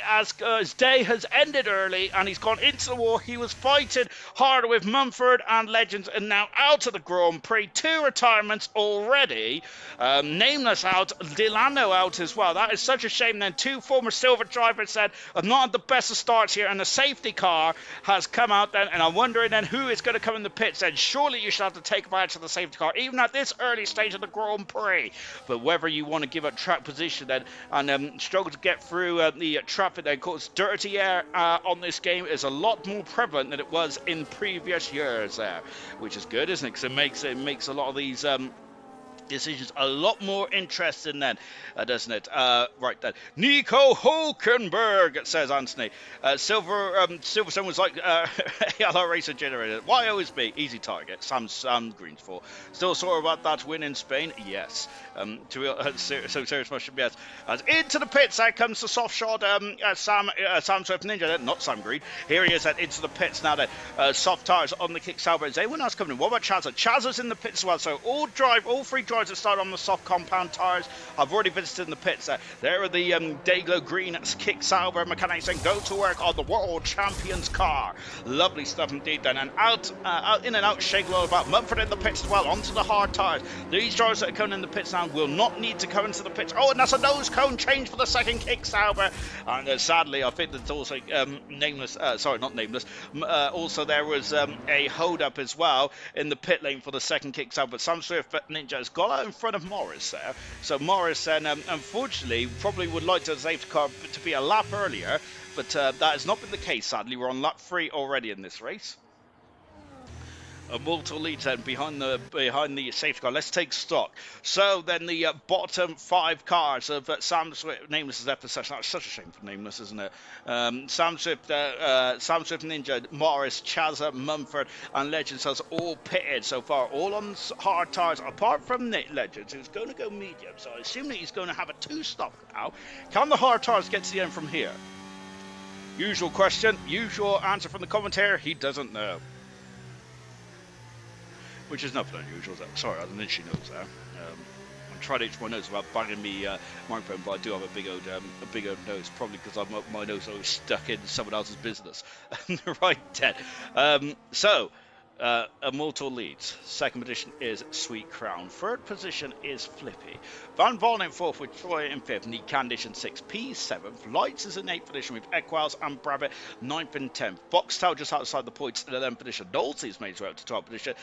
his day has ended early, and he's gone into the wall. He was fighting hard with Mumford and Legends, and now out of the Grand Prix. 2 retirements already. Nameless out, Delano out as well. That is such a shame. Then 2 former silver drivers said have not had the best of starts here, and the safety car has come out then. And I'm wondering then who is going to come in the pits. Then surely you should have to take advantage of the safety car, even at this early stage of the Grand Prix. But whether you want to give up track position then and struggle to get through the traffic then, of course, dirty air on this game is a lot more prevalent than it was in previous years there, which is good, isn't it? Because it makes a lot of these decisions a lot more interesting then, doesn't it? Right then, Nico Hulkenberg, says Anthony. Silverstone was like ALR racer generator. Why always me? Easy target. Sam Green's for. Still sore about that win in Spain? Yes. So serious must be yes. As into the pits, there comes the soft shot. Sam Swift Ninja, not Sam Green. Here he is into the pits now. Then soft tires on the kick Sauber. Is anyone else coming in? What about Chazza? Chazza's in the pits as well. So all 3 drivers that start on the soft compound tyres. I've already visited in the pits. There are the Dayglow Green kick Sauber mechanics and go to work on the world champion's car. Lovely stuff indeed then. And out in and out, shake low about Mumford in the pits as well, onto the hard tyres. These drivers that are coming in the pits now will not need to come into the pits. Oh, and that's a nose cone change for the second kick Sauber. And sadly, I think that's also nameless. Sorry, not nameless. Also, there was a hold up as well in the pit lane for the second kick Sauber. But Sam Swift Ninja has got out in front of Morris there. So Morris then, unfortunately, probably would like the safety car to be a lap earlier, but that has not been the case, sadly. We're on lap 3 already in this race. Multiple leads then behind the safety car. Let's take stock. So then the bottom 5 cars of Sam Swift, Nameless is after session. That's such a shame for Nameless, isn't it? Sam Swift Ninja, Morris, Chazza, Mumford, and Legends has all pitted so far, all on hard tyres, apart from Nick Legends, who's going to go medium. So I assume that he's going to have a 2-stop now. Can the hard tyres get to the end from here? Usual question, usual answer from the commentator. He doesn't know. Which is nothing unusual. Sorry, I didn't actually notice that. I'm trying to itch my nose without banging me microphone, but I do have a big old nose, probably because my nose is always stuck in someone else's business. Right then. So Immortal leads. Second position is Sweet Crown. Third position is Flippy. Van Von in fourth with Troy in fifth. Nick Candish in sixth. P seventh. Lights is in eighth position with Equals and Brabbit ninth and tenth. Boxtail just outside the points in 11th position. Nolsey's made his way up to 12th position.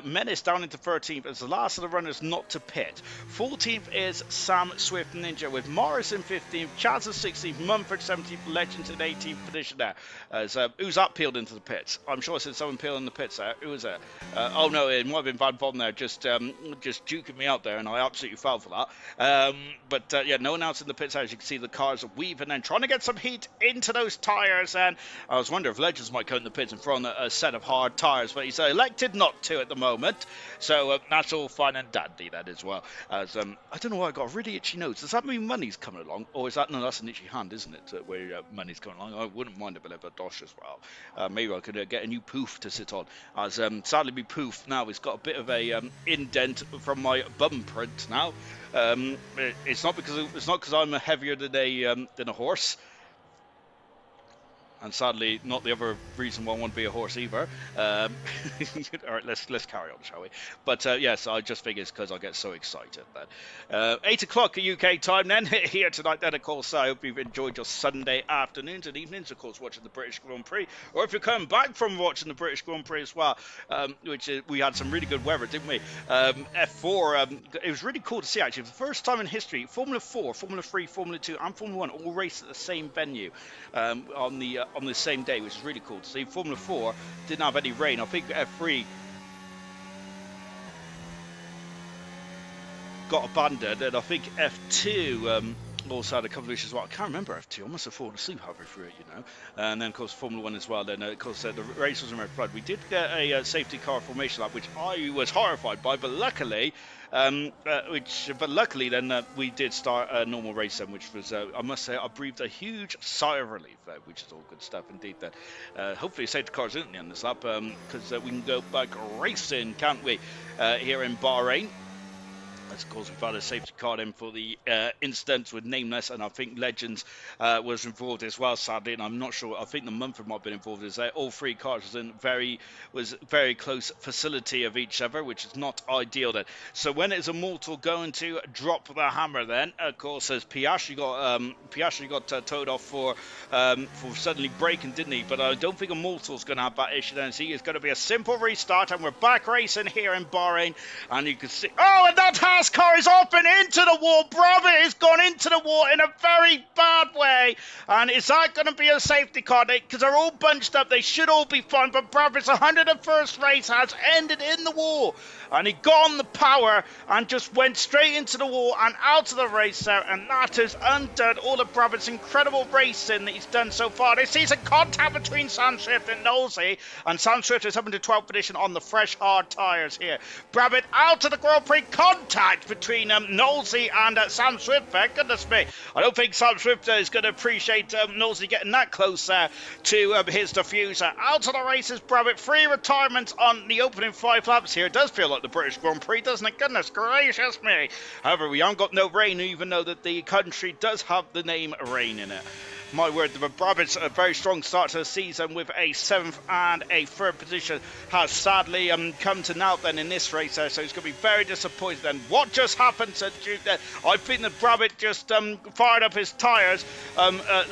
Menace down into 13th as the last of the runners not to pit. 14th is Sam Swift Ninja with Morris in 15th. Chaz in 16th. Mumford 17th. Legends in 18th position there. As who's that peeled into the pits? I'm sure I said someone peeled in the pits there. Who was it? Oh no, it might have been Van Von there, just juking me out there, and I absolutely fell for that. But yeah, no one else in the pits. As you can see, the cars are weaving and trying to get some heat into those tyres. And I was wondering if Legends might come in the pits and throw on a set of hard tyres, but he's elected not to at the moment. So that's all fine and dandy then as well. As I don't know why I got a really itchy nose. Does that mean money's coming along, or is that no? That's an itchy hand, isn't it? Where money's coming along. I wouldn't mind a bit of a dosh as well. Maybe I could get a new poof to sit on. As sadly, my poof now has got a bit of a indent from my bum print now. It's not because I'm heavier than a horse. And sadly, not the other reason why I want to be a horse either. All right, let's carry on, shall we? But yes, I just think it's because I get so excited. Then 8 o'clock UK time. Then here tonight. Then of course, I hope you've enjoyed your Sunday afternoons and evenings. Of course, watching the British Grand Prix, or if you're coming back from watching the British Grand Prix as well, which we had some really good weather, didn't we? F4. It was really cool to see actually. For the first time in history, Formula 4, Formula 3, Formula 2, and Formula 1 all raced at the same venue on the same day, which is really cool to see. Formula 4 didn't have any rain. I think F3 got abandoned, and I think F2 also had a couple of issues as well. I can't remember F2. I must have fallen asleep halfway through it, you know. And then, of course, Formula 1 as well. Then, of course, the race was in red flood. We did get a safety car formation lap, which I was horrified by, but luckily, then we did start a normal race then, which was, I must say, I breathed a huge sigh of relief there, which is all good stuff indeed. Then, hopefully, safety cars in the end of this lap, because we can go back racing, can't we, here in Bahrain. Of course, we've had a safety card in for the incident with Nameless, and I think Legends was involved as well, sadly, and I'm not sure. I think the Mumford might have been involved as all three cars was very close facility of each other, which is not ideal then. So when is Immortal going to drop the hammer then? Of course, as Piastri got towed off for suddenly braking, didn't he? But I don't think Immortal's going to have that issue then. See, it's going to be a simple restart, and we're back racing here in Bahrain, and you can see. Oh, and that has car is off and into the wall. Bravo has gone into the wall in a very bad way. And is that going to be a safety car? Because they're all bunched up. They should all be fine. But Bravo's 101st race has ended in the wall. And he got on the power and just went straight into the wall and out of the race there. And that has undone all of Bravo's incredible racing that he's done so far. They see some contact between Sam Swift and Nosey. And Sam Swift is up into 12th position on the fresh hard tyres here. Bravo out of the Grand Prix. Contact between Nosey and Sam Swift. Thank goodness me. I don't think Sam Swift is going to appreciate Nosey getting that close to his diffuser. Out of the races, Bravo. 3 retirements on the opening 5 laps here. It does feel like the British Grand Prix, doesn't it? Goodness gracious me. However, we haven't got no rain, even though that the country does have the name rain in it. My word, the Brabants, a very strong start to the season with a 7th and a 3rd position, has sadly come to naught then in this race there, so he's going to be very disappointed then. What just happened to Duke there? I think the Brabant just fired up his tyres,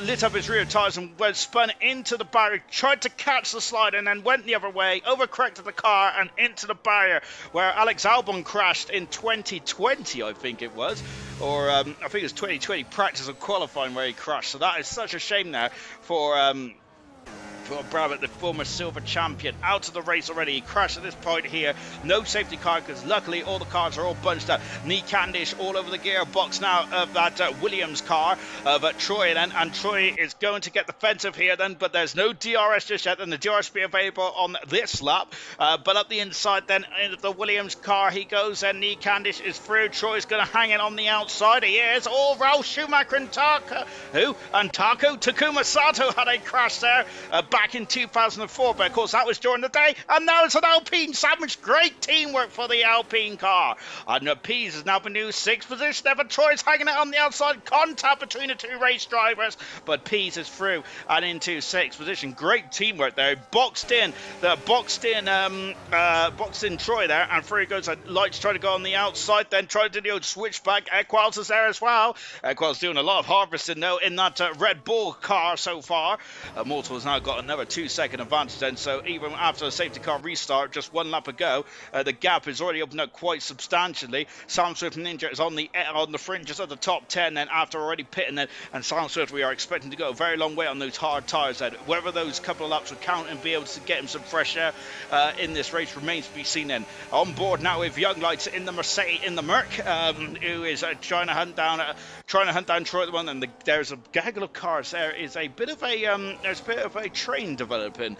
lit up his rear tyres and went spun into the barrier, tried to catch the slide and then went the other way, overcorrected the car and into the barrier, where Alex Albon crashed in 2020, I think it was. Or I think it was 2020 practice and qualifying where he crashed. So that is such a shame now for Brabant, the former silver champion, out of the race already. He crashed at this point here. No safety car because luckily all the cars are all bunched up. Knee Candish all over the gearbox now of that Williams car of Troy then, and Troy is going to get defensive here then, but there's no DRS just yet, and the DRS will be available on this lap. But up the inside then into the Williams car he goes, and Knee Candish is through. Troy's going to hang it on the outside. He is. Oh, Ralph Schumacher and Taco. Who? And Taco Takuma Sato had a crash there. Back back in 2004, but of course that was during the day, and now it's an Alpine sandwich. Great teamwork for the Alpine car. And Pease has now been new 6th position. Ever Troy's hanging it on the outside. Contact between the 2 race drivers, but Pease is through and into 6th position. Great teamwork there. Boxed in Troy there, and through goes. Lights trying to go on the outside, then trying to do the old switchback. Equals is there as well. Equals doing a lot of harvesting though in that Red Bull car so far. Mortal has now got another 2-second advantage then, so even after the safety car restart, just 1 lap ago, the gap is already opened up quite substantially. Sound Swift Ninja is on the fringes of the top 10 then, after already pitting then, and Sound Swift we are expecting to go a very long way on those hard tyres then. Whether those couple of laps will count and be able to get him some fresh air in this race remains to be seen then. On board now with Young Lights in the Mercedes, in the Merc, who is trying to hunt down Troy at the moment, and there's a gaggle of cars. There is a bit of a train developing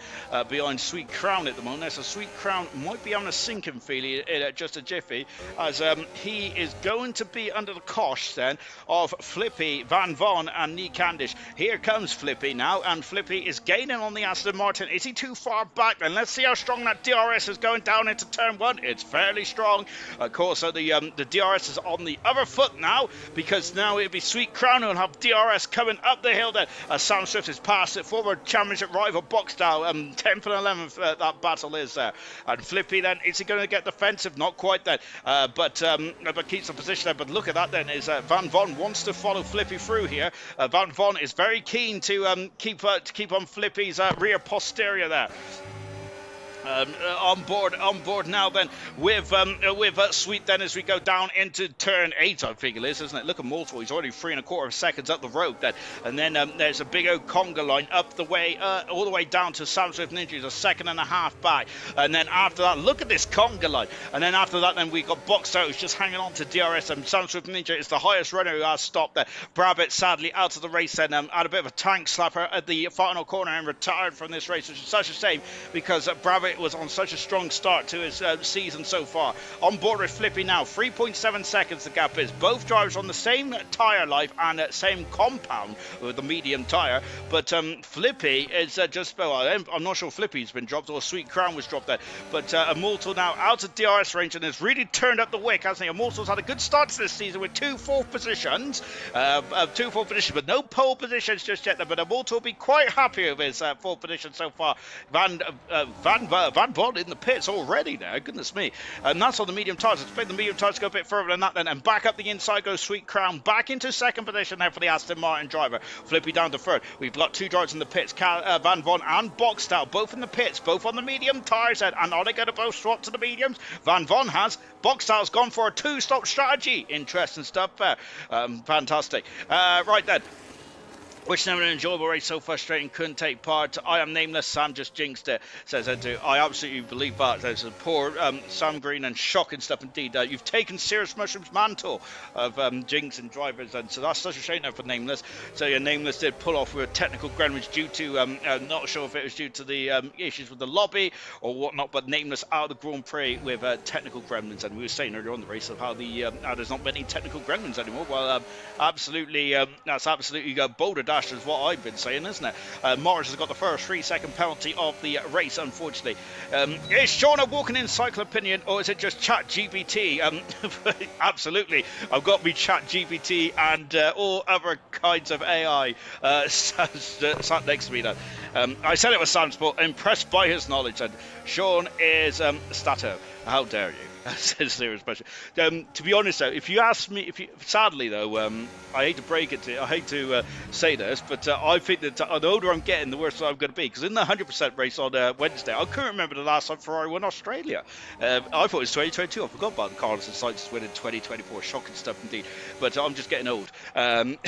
behind Sweet Crown at the moment. There's a Sweet Crown might be on a sinking feeling in just a jiffy, as he is going to be under the cosh then of Flippy, Van Von and Nick Candish. Here comes Flippy now, and Flippy is gaining on the Aston Martin. Is he too far back then? Let's see how strong that DRS is going down into turn 1. It's fairly strong. Of course, the DRS is on the other foot now, because now it'll be Sweet Crown who will have DRS coming up the hill then. Sound Swift has passed it forward. Championship rival Boxdow, 10th and 11th that battle is there. And Flippy then, is he going to get defensive? Not quite then, but keeps the position there. But look at that then, is Van Von wants to follow Flippy through here. Van Von is very keen to keep on Flippy's rear posterior there. On board now then with Sweet then, as we go down into turn 8, I think it is, isn't it? Look at Mortal, he's already 3 1/4 seconds up the road then, and then there's a big old conga line up the way, all the way down to Sam Swift Ninja, who's a 1.5 back, and then after that, look at this conga line, and then after that then we got Boxed Out, who's just hanging on to DRS, and Sam Swift Ninja is the highest runner who has stopped there. Brabbit sadly out of the race then, had a bit of a tank slapper at the final corner and retired from this race, which is such a shame, because Brabbit was on such a strong start to his season so far. On board with Flippy now, 3.7 seconds the gap is. Both drivers on the same tyre life and same compound with the medium tyre, but Flippy is I'm not sure Flippy's been dropped or Sweet Crown was dropped there, but Immortal now out of DRS range and has really turned up the wick, hasn't he? Immortal's had a good start to this season with 2 4th positions, but no pole positions just yet, but Immortal will be quite happy with his 4th position so far. Van Von in the pits already now, goodness me. And that's on the medium tyres. Expect the medium tyres to go a bit further than that then, and back up the inside goes Sweet Crown, back into 2nd position there for the Aston Martin driver. Flippy down to 3rd. We've got 2 drivers in the pits, Van Von and Boxtel, both in the pits, both on the medium tyres then, and are they going to both swap to the mediums? Van Von has. Boxtel's gone for a 2-stop strategy. Interesting stuff there. Fantastic. Right then. Wishing them an enjoyable race, so frustrating, couldn't take part. I am nameless, Sam just jinxed it, says Edu. I absolutely believe that. There's a poor Sam Green and shocking stuff indeed. You've taken Serious Mushroom's mantle of jinxing drivers, and so that's such a shame there for Nameless. So yeah, Nameless did pull off with a technical gremlins due to, not sure if it was due to the issues with the lobby or whatnot, but Nameless out of the Grand Prix with technical gremlins. And we were saying earlier on the race of how there's not many technical gremlins anymore. Well, absolutely, that's absolutely Boulder Dash is what I've been saying, isn't it? Morris has got the first 3-second penalty of the race, unfortunately. Is Sean a walking encyclopedia, or is it just Chat GPT? Absolutely, I've got me Chat GPT and all other kinds of AI sat next to me then. I said it was Sam's, but impressed by his knowledge, and Sean is Stato. How dare you? Says Serious Mushroom. To be honest though, if you ask me, sadly though, I hate to break it to you, I hate to say this, but I think that the older I'm getting, the worse I'm going to be. Because in the 100% race on Wednesday, I couldn't remember the last time Ferrari won Australia. I thought it was 2022. I forgot about the Carlos and Sainz winning 2024. Shocking stuff indeed. But I'm just getting old. I'm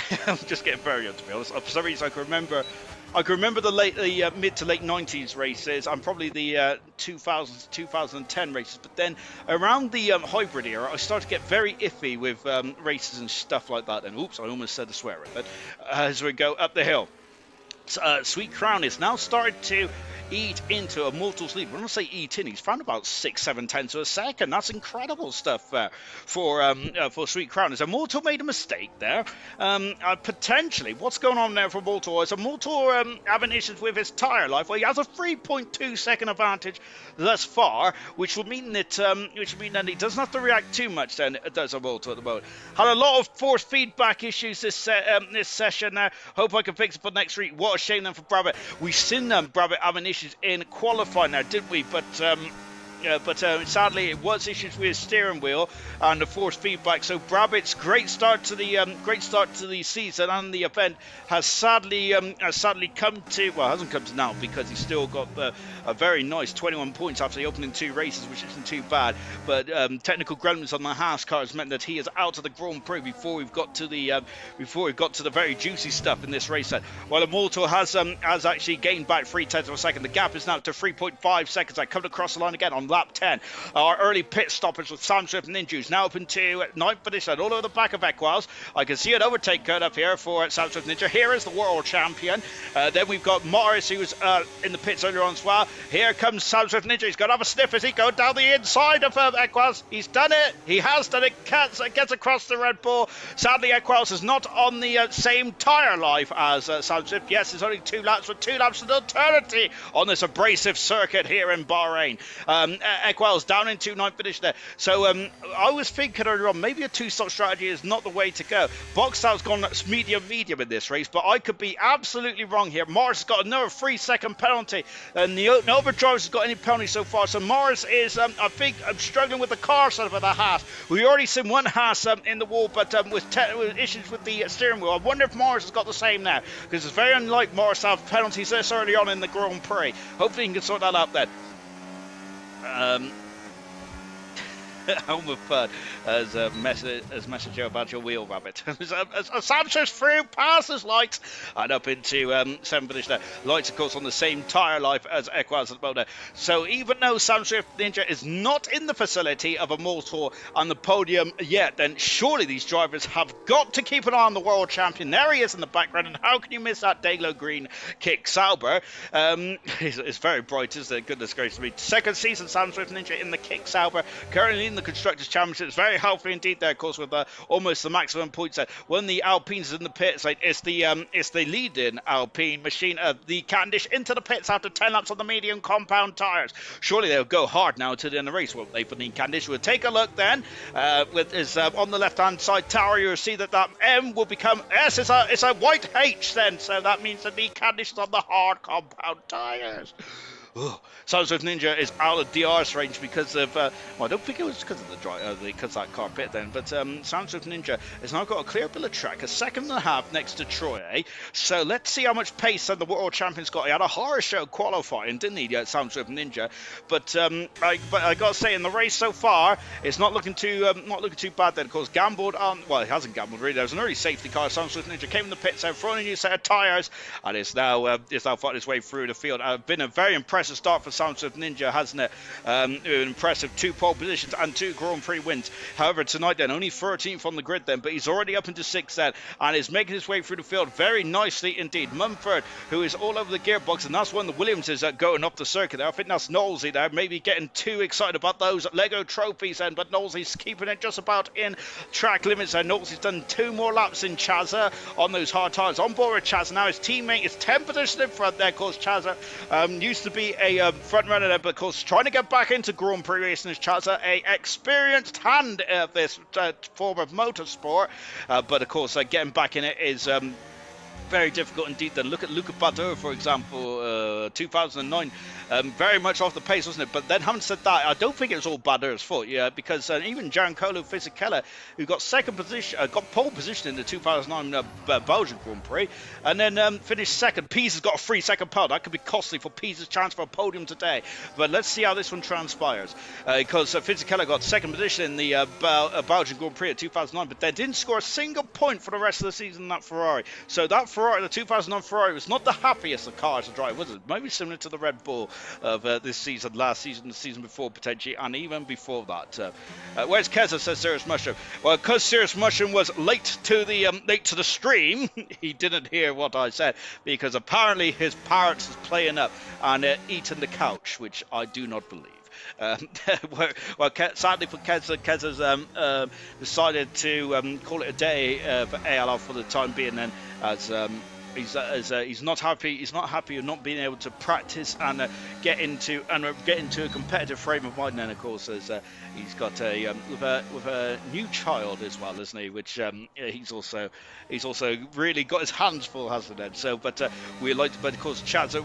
just getting very old, to be honest. For some reason, I can remember the mid to late 90s races and probably the 2000s, 2010 races, but then around the hybrid era, I started to get very iffy with races and stuff like that. And oops, I almost said a swear word. But as we go up the hill, Sweet Crown is now starting to eat into a Mortal's lead. When I say eat in, he's found about 6-7 tenths of a second. That's incredible stuff for Sweet Crown. Is a Mortal made a mistake there? Potentially, what's going on there for Mortal? Is a Mortal having issues with his tyre life? Well, he has a 3.2 second advantage thus far, which would mean that he doesn't have to react too much. Then it does a Mortal at the moment. Had a lot of force feedback issues this session. Now, hope I can fix it for next week. What a shame then for Brabant. We've seen Brabant having issues in qualifying now, didn't we? But sadly it was issues with his steering wheel and the force feedback. So Brabant's great start to the season and the event has sadly come to, well, hasn't come to now, because he's still got a very nice 21 points after the opening 2 races, which isn't too bad. But technical gremlins on the Haas car has meant that he is out of the Grand Prix before we've got to the very juicy stuff in this race set. While Immortal has actually gained back 3/10 of a second. The gap is now to 3.5 seconds. I come across the line again on lap 10. Our early pit stoppers with Sam Swift and Ninju's now up into 9th position all over the back of Equals. I can see an overtake cut up here for Sam Swift Ninja. Here is the world champion. Then we've got Morris, who was in the pits earlier on as well. Here comes Sam Swift Ninja. He's got to have a sniff as he goes down the inside of Equals. He's done it. He has done it. Gets across the Red Bull. Sadly, Equals is not on the same tyre life as Sam Swift. Yes, it's only 2 laps, but 2 laps of eternity on this abrasive circuit here in Bahrain. Equals down into 9th position there. So I was thinking earlier on, maybe a 2-stop strategy is not the way to go. Boxstow's gone medium in this race, but I could be absolutely wrong here. Morris has got another 3-second penalty, and no other drivers has got any penalty so far. So Morris is, I think, struggling with the car sort of with the Haas. We already seen one Haas in the wall, but with issues with the steering wheel. I wonder if Morris has got the same now, because it's very unlike Morris to have penalties this early on in the Grand Prix. Hopefully he can sort that out then. Helmut Pud as a message about your wheel, Rabbit. Sanchez through, passes lights, and up into 7th position there. Lights, of course, on the same tyre life as Equals at the moment. So even though Sam Swift Ninja is not in the facility of Immortal on the podium yet, then surely these drivers have got to keep an eye on the world champion. There he is in the background, and how can you miss that Dayglow Green kick Sauber? It's very bright, isn't it? Goodness gracious me. 2nd season Sam Swift Ninja in the kick Sauber, currently in the Constructors' Championship. It's very healthy indeed there, of course, with almost the maximum points there. When the Alpines in the pits, like, it's the leading Alpine machine, the Candish into the pits after 10 laps on the medium compound tyres. Surely they'll go hard now to the end of the race, won't they, for the Candish? We'll take a look then. With his on the left-hand side tower, you'll see that M will become S. It's a white H then, so that means that the Candish is on the hard compound tyres. Sam Swift Ninja is out of DRS range because of, well, I don't think it was because of because that car pit then, but Sam Swift Ninja has now got a clear bit of track, a 2.5 next to Troy, eh? So let's see how much pace the world champion's got. He had a horror show qualifying, didn't he, Sam Swift Ninja? But I got to say, in the race so far, it's not looking too bad then. Of course, gambled on, well, he hasn't gambled really. There was an early safety car. Sam Swift Ninja came in the pits, thrown a new set of tyres, and it's now fighting its way through the field. Been a very impressive start for Sam Swift Ninja, hasn't it? An impressive 2 pole positions and 2 Grand Prix wins. However, tonight then, only 13th on the grid then, but he's already up into 6th then, and is making his way through the field very nicely indeed. Mumford, who is all over the gearbox, and that's when the Williamses are going off the circuit there. I think that's Knowlesy there, maybe getting too excited about those Lego trophies then, but Knowlesy's keeping it just about in track limits there. Knowlesy's done 2 more laps in Chaza on those hard tyres. On board with Chaza now, his teammate is 10 position in front there, of course. Chaza used to be a front runner there, but of course trying to get back into Grand Prix racing is Chaza, a experienced hand of this form of motorsport, but of course getting back in it is very difficult indeed. Then look at Luca Badoer, for example, 2009, very much off the pace, wasn't it? But then, having said that, I don't think it was all Badoer's fault, because even Giancarlo Fisichella, who got got pole position in the 2009 Belgian Grand Prix, and then finished 2nd. Pease has got a 3-second pole. That could be costly for Pease's chance for a podium today. But let's see how this one transpires, because Fisichella got 2nd position in the Belgian Grand Prix of 2009, but then didn't score a single point for the rest of the season in that Ferrari. So that Ferrari, the 2009 Ferrari, was not the happiest of cars to drive, was it? Maybe similar to the Red Bull of this season, last season, the season before potentially, and even before that. Where's Keza, says Serious Mushroom? Well, because Serious Mushroom was late to the stream, he didn't hear what I said, because apparently his parrot is playing up and eating the couch, which I do not believe. Well, sadly for Keza, Keza's decided to call it a day for ALR for the time being. Then, as he's not happy. He's not happy with not being able to practice and get into a competitive frame of mind. Then, of course, as he's got with a new child as well, isn't he? Which he's also really got his hands full, hasn't he? So, but of course, Chazza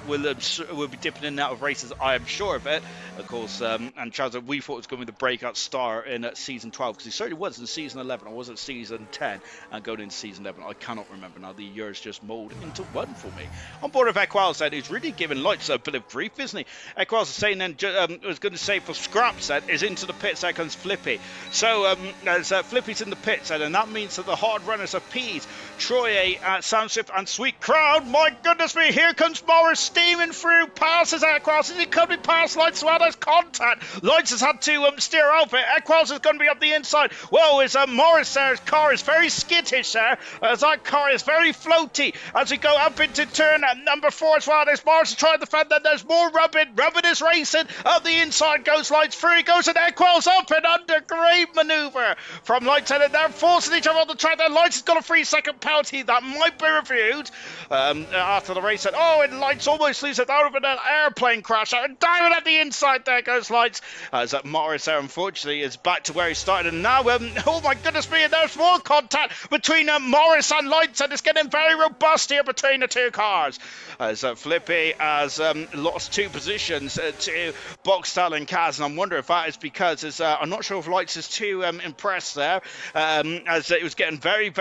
will be dipping in and out of races. I am sure of it. Of course, and Chazza, we thought was going to be the breakout star in season 12, because he certainly was in season 11. Or was it season 10 and going into season 11? I cannot remember now. The years just mould into one for me. On board of Equals then, who's really giving Lights a bit of grief, isn't he? Equals is saying then, was going to say for Scraps then, is into the pits. There comes Flippy. So as Flippy's in the pits then, and that means that the hard runners of Peas, Troye, Soundswift and Sweet Crowd. My goodness me, here comes Morris steaming through, passes Equals. Is he coming past Lights as well? There's contact. Lights has had to steer off it. Equals is going to be up the inside. Well, is Morris there? His car is very skittish there, as that car is very floaty. As we go up into turn number 4 as well, there's Morris trying to defend, then there's more Rubbin. Rubbin is racing. Up the inside goes Lights, through he goes, and Equals up and under. Great manoeuvre from Lights, and they're forcing each other on the track. Then Lights has got a 3-second penalty that might be reviewed after the race. And Lights almost loses out of an airplane crash. And down at the inside there goes Lights, as Morris there unfortunately is back to where he started. And now, oh my goodness me, there's more contact between Morris and Lights, and it's getting very robust here between the two cars, as Flippy has lost 2 positions to Boxstyle and Kaz, and I'm wondering if that is because I'm not sure if Lights is too impressed there, as it was getting very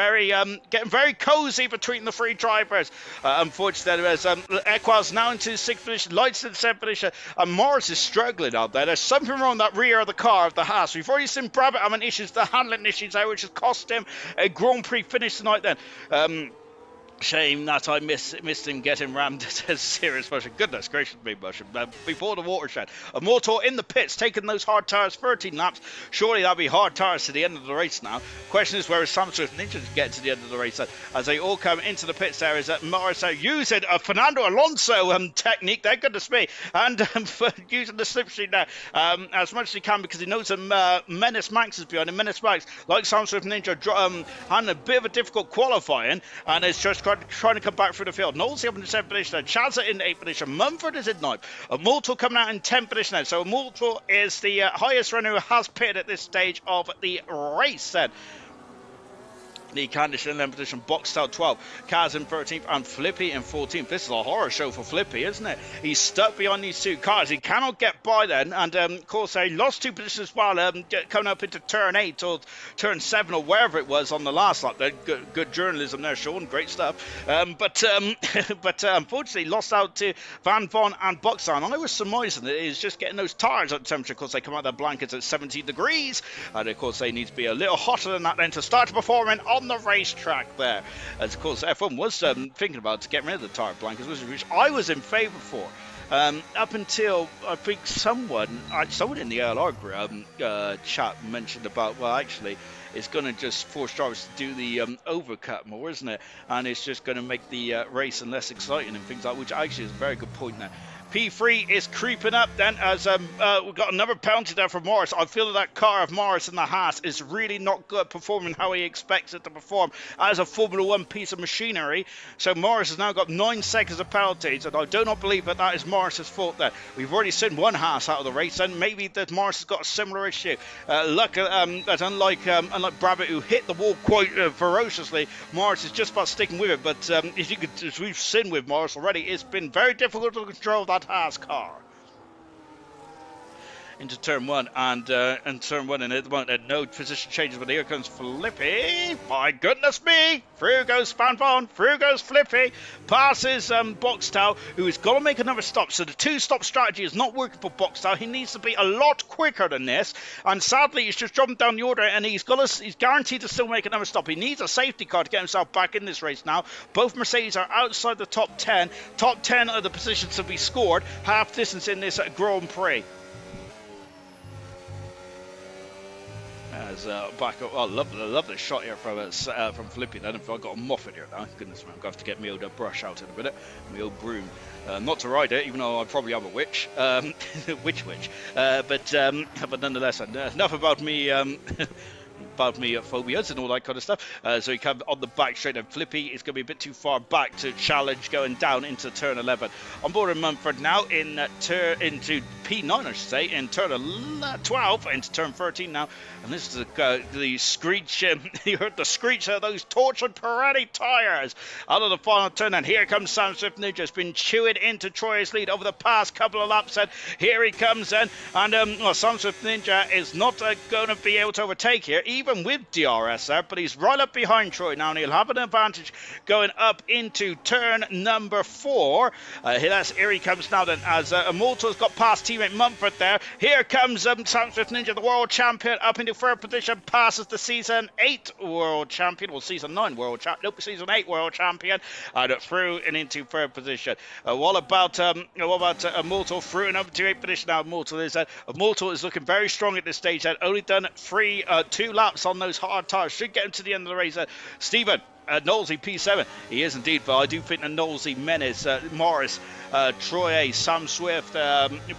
cozy between the 3 drivers. Unfortunately, as Equals now into 6th position, Lights in 7th position, and Morris is struggling out there. There's something wrong with that rear of the car of the Haas. We've already seen Brabant having issues, the handling issues there, which has cost him a Grand Prix finish tonight then. Shame that I missed him getting rammed, says Serious Mushroom. Goodness gracious me, Mushroom. Before the watershed. Immortal in the pits, taking those hard tyres, 13 laps. Surely that'll be hard tyres to the end of the race now. Question is, where is Sam Swift Ninja to get to the end of the race? As they all come into the pits there, is that Morris using a Fernando Alonso technique there, goodness me, and using the slipstream there as much as he can, because he knows Menace Max is behind him. Menace Max, like Sam Swift Ninja, had a bit of a difficult qualifying, and it's just trying to come back through the field. Knowles up in the 7th position, Chazza in 8th position, Mumford is in 9th, Immortal coming out in 10th position then. So Immortal is the highest runner who has pitted at this stage of the race then. The Candish in 11th position, Boxstyle 12, Kaz in 13th, and Flippy in 14th. This is a horror show for Flippy, isn't it? He's stuck behind these 2 cars. He cannot get by then, and of course, he lost 2 positions as well, coming up into turn 8 or turn 7 or wherever it was on the last lap. Good journalism there, Sean. Great stuff. But unfortunately, lost out to Van Von and Boxstyle. And I was surmising that he's just getting those tyres at temperature, because they come out of their blankets at 17 degrees, and of course, they need to be a little hotter than that then to start performing on the racetrack there. As of course F1 was thinking about getting rid of the tyre blankets, which I was in favour for, up until I think someone in the ALR chat mentioned about, well, actually it's going to just force drivers to do the overcut more, isn't it, and it's just going to make the racing less exciting and things like, which actually is a very good point there. P3 is creeping up then, as we've got another penalty there for Morris. I feel that car of Morris in the Haas is really not good, performing how he expects it to perform as a Formula 1 piece of machinery. So Morris has now got 9 seconds of penalties, and I do not believe that is Morris's fault there. We've already seen one Haas out of the race, and maybe that Morris has got a similar issue. Luckily, that unlike Brabant, who hit the wall quite ferociously, Morris is just about sticking with it. But as we've seen with Morris already, it's been very difficult to control that Haas car. into turn one, and turn one, and at the moment no position changes, but here comes Flippy. My goodness me, through goes Van Von, through goes Flippy, passes Boxtel, who is going to make another stop. So the two-stop strategy is not working for Boxtel. He needs to be a lot quicker than this, and sadly he's just jumping down the order, and he's guaranteed to still make another stop. He needs a safety car to get himself back in this race now. Both Mercedes are outside the top 10. Top 10 are the positions to be scored half distance in this Grand Prix. As back up, oh, love this shot here from Flippy. Then if I got a moffat here now, goodness me, I'm going to have to get my old brush out in a minute, my old broom. Not to ride it, even though I probably have a witch, but nonetheless, enough about me. About me phobias and all that kind of stuff. So he comes on the back straight, and Flippy is going to be a bit too far back to challenge going down into turn 11. On board in Mumford now into P9, I should say, in turn 12 into turn 13 now. And this is the screech. You heard the screech of those tortured Pirelli tyres out of the final turn. And here comes Sam Swift Ninja. Has been chewing into Troy's lead over the past couple of laps. And here he comes in. And Sam Swift Ninja is not going to be able to overtake here, even with DRS there, but he's right up behind Troy now, and he'll have an advantage going up into turn number 4. Here he comes now then, as Immortal's got past teammate Mumford there. Here comes Sam Swift Ninja, the world champion, up into third position, passes the season 8 world champion, well, season 9 world champion, nope, season 8 world champion, and through and into third position. What about Immortal through and up to 8th position now? Immortal is looking very strong at this stage. Had only done 2 laps on those hard tires. Should get him to the end of the race. Stephen Knowlesy P7. He is indeed, but I do think that Knowlesy, Menace, Morris, Troy, Sam Swift,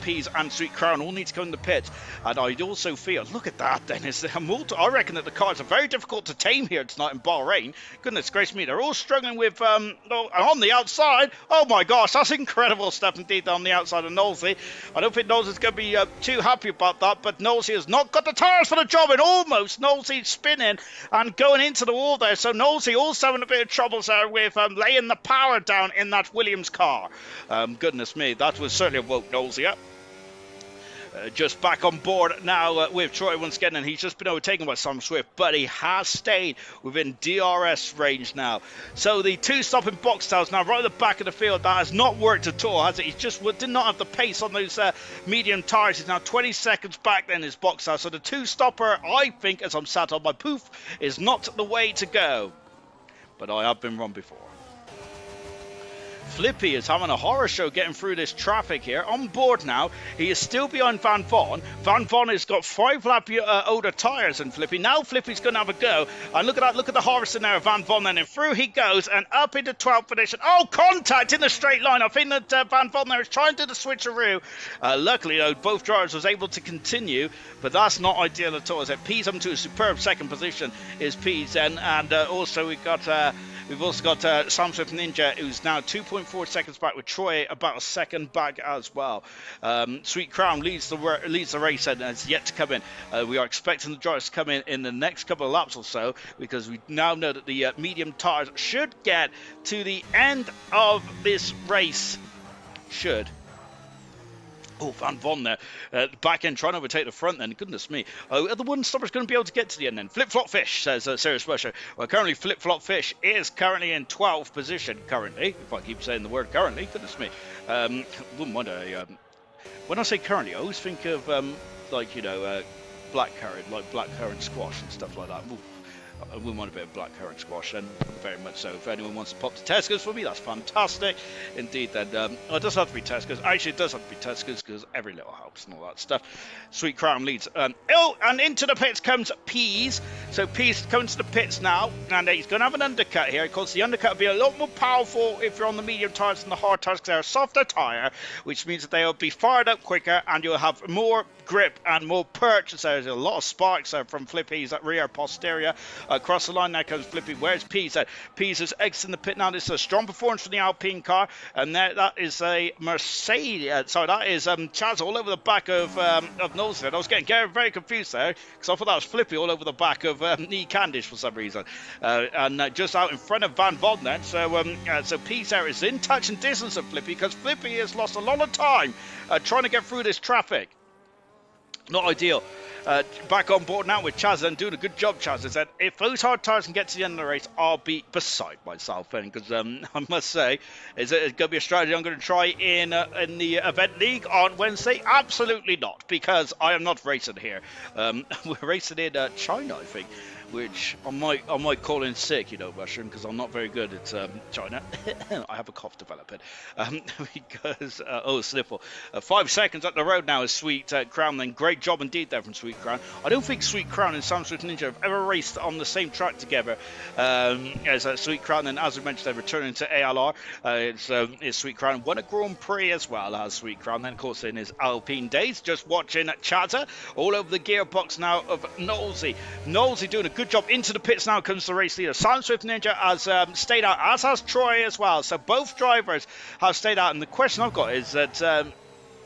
Pease and Sweet Crown all need to come in the pits. And I also feel, look at that then, I reckon that the cars are very difficult to tame here tonight in Bahrain. Goodness gracious me, they're all struggling with, on the outside, oh my gosh, that's incredible stuff indeed on the outside of Knowlesy. I don't think Knowlesy's going to be too happy about that, but Knowlesy has not got the tyres for the job, and almost Knowlesy spinning and going into the wall there. So Knowlesy also having a bit of troubles there with laying the power down in that Williams car. Goodness me, that was certainly woke Knowlesy up. Just back on board now with Troy once again, and he's just been overtaken by Sam Swift, but he has stayed within DRS range now. So the 2-stopping Boxtails now right at the back of the field. That has not worked at all, has it? He just did not have the pace on those medium tyres. He's now 20 seconds back then, his Boxtail. So the 2-stopper, I think, as I'm sat on my poof, is not the way to go. But I have been wrong before. Flippy is having a horror show getting through this traffic here. On board now, he is still behind Van Von. Van Von has got 5 lap older tyres than Flippy. Now Flippy's going to have a go. And look at that, look at the harvester there of Van Von then. And through he goes and up into 12th position. Oh, contact in the straight line. I think that Van Von there is trying to do the switcheroo. Luckily, though, both drivers was able to continue, but that's not ideal at all. As it P's up to a superb second position is P's then. And also we've also got Sam Swift Ninja, who's now 2.4 seconds back, with Troy about a second back as well. Sweet Crown leads the race and has yet to come in. We are expecting the drivers to come in the next couple of laps or so, because we now know that the medium tyres should get to the end of this race. Oh, Van Von there, back end trying to overtake the front then, goodness me. Are the one stoppers going to be able to get to the end then? Flip-Flop Fish, says Serious Russia. Well, currently Flip-Flop Fish is currently in 12th position currently, if I keep saying the word currently, goodness me. Wouldn't want to, when I say currently, I always think of, blackcurrant squash and stuff like that. Ooh. I wouldn't want a bit of blackcurrant squash, and very much so. If anyone wants to pop to Tesco's for me, that's fantastic. Indeed, then. It does have to be Tesco's. Actually, it does have to be Tesco's, because every little helps and all that stuff. Sweet Crown leads. And into the pits comes Pease. So Pease comes to the pits now, and he's going to have an undercut here. Of course, the undercut will be a lot more powerful if you're on the medium tyres than the hard tyres, because they're a softer tyre, which means that they will be fired up quicker, and you'll have more grip and more perch. So there's a lot of sparks from Flippy's rear posterior. Across the line now comes Flippy. Where's Pease? Pease is exiting the pit now. This is a strong performance from the Alpine car, and that is a Mercedes. That is Chaz all over the back of Knowles. I was getting very confused there, because I thought that was Flippy all over the back of Nee Candish for some reason, and just out in front of Van Von then. So Pease there is in touch and distance of Flippy, because Flippy has lost a lot of time trying to get through this traffic. Not ideal. Back on board now with Chaz and doing a good job, Chaz. Said, if those hard tires can get to the end of the race, I'll be beside myself. Because I must say, is it going to be a strategy I'm going to try in the event league on Wednesday? Absolutely not, because I am not racing here. We're racing in China, I think, which I might call in sick, you know, Russian, because I'm not very good at China. I have a cough developing. Because, sniffle. 5 seconds up the road now is Sweet Crown. Then great job indeed there from Sweet Crown. I don't think Sweet Crown and Sam Swift Ninja have ever raced on the same track together as Sweet Crown. And as we mentioned, they're returning to ALR. It's Sweet Crown won a Grand Prix as well as Sweet Crown. Then, of course, in his Alpine days, just watching Chatter all over the gearbox now of Knowlesy. Knowlesy doing a good job. Into the pits now comes the race leader. Sam Swift Ninja has stayed out, as has Troy as well. So both drivers have stayed out. And the question I've got is that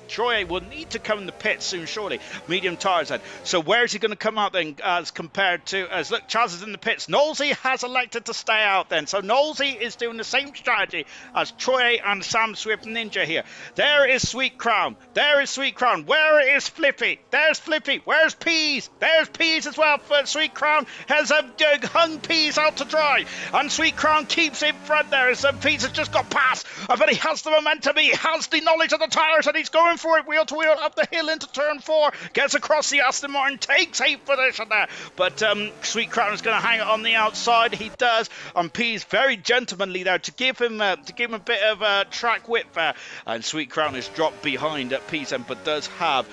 Troy will need to come in the pits soon, surely. Medium tires then. So where is he going to come out then as compared to, as look, Chaz is in the pits. Knowlesy has elected to stay out then. So Knowlesy is doing the same strategy as Troy and Sam Swift Ninja here. There is Sweet Crown. There is Sweet Crown. Where is Flippy? There's Flippy. Where's Peas? There's Peas as well. But Sweet Crown has hung Peas out to dry. And Sweet Crown keeps in front there as Peas has just got past. But he has the momentum. He has the knowledge of the tires and he's going for it, wheel to wheel up the hill into turn 4, gets across the Aston Martin, takes 8th position there, but Sweet Crown is going to hang it on the outside. He does, and P's very gentlemanly there to give him a bit of track width there, and Sweet Crown is dropped behind at P's end, but does have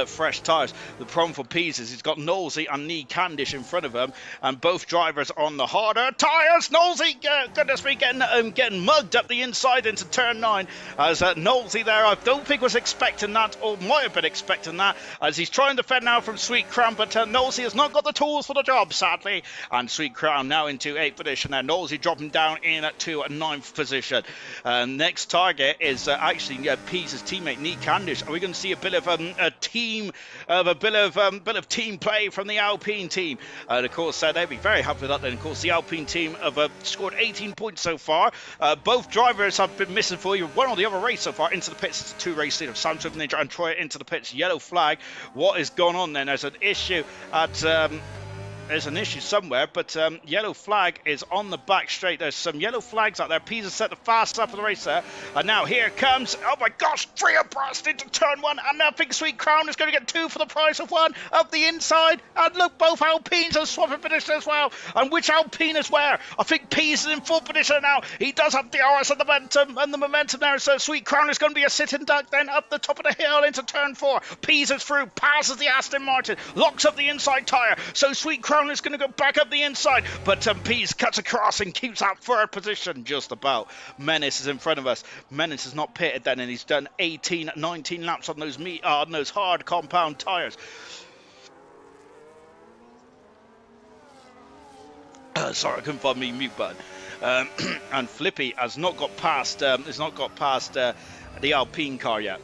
fresh tyres. The problem for Pease is he's got Knowlesy and Nee Candish in front of him, and both drivers on the harder tyres. Knowlesy, goodness me, getting mugged up the inside into turn 9. As Knowlesy there, I don't think was expecting that, or might have been expecting that, as he's trying to fend now from Sweet Crown, but Knowlesy has not got the tools for the job, sadly. And Sweet Crown now into 8th position there. Knowlesy dropping down in to 9th position. Next target is actually Pease's teammate Nee Candish. Are we going to see a bit of a bit of team play from the Alpine team? And of course, they'll be very happy with that. Then, of course, the Alpine team have scored 18 points so far. Both drivers have been missing for you one or the other race so far. Into the pits, it's a 2 race lead of Sam Swift Ninja and Troy into the pits. Yellow flag. What is going on then? There's an issue at. There's an issue somewhere, but yellow flag is on the back straight. There's some yellow flags out there. Pisa set the fast up for the race there. And now here comes, oh my gosh, 3 abreast into turn 1. And I think Sweet Crown is going to get 2 for the price of 1 up the inside. And look, both Alpines are swapping position as well. And which Alpine is where? I think Pisa is in 4th position now. He does have the RS and the momentum there. So Sweet Crown is going to be a sitting duck then up the top of the hill into turn 4. Pisa's through, passes the Aston Martin, locks up the inside tyre. So Sweet Crown is going to go back up the inside, but Pease cuts across and keeps that 3rd position just about. Menace is in front of us. Menace is not pitted then, and he's done 18, 19 laps on those hard compound tyres. Sorry, I couldn't find my mute button. And Flippy has not got past the Alpine car yet.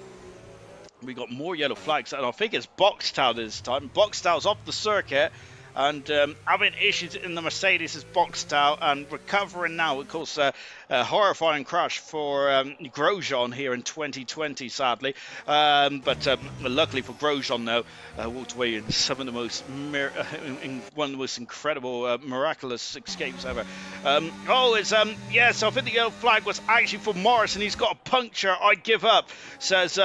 We got more yellow flags, and I think it's Boxtel this time. Boxtel's off the circuit. And having issues in the Mercedes is Boxtel, and recovering now. Of course, a horrifying crash for Grosjean here in 2020, sadly. But luckily for Grosjean, though, walked away in some of the most in one of the most incredible, miraculous escapes ever. So I think the yellow flag was actually for Morris, and he's got a puncture. I give up, says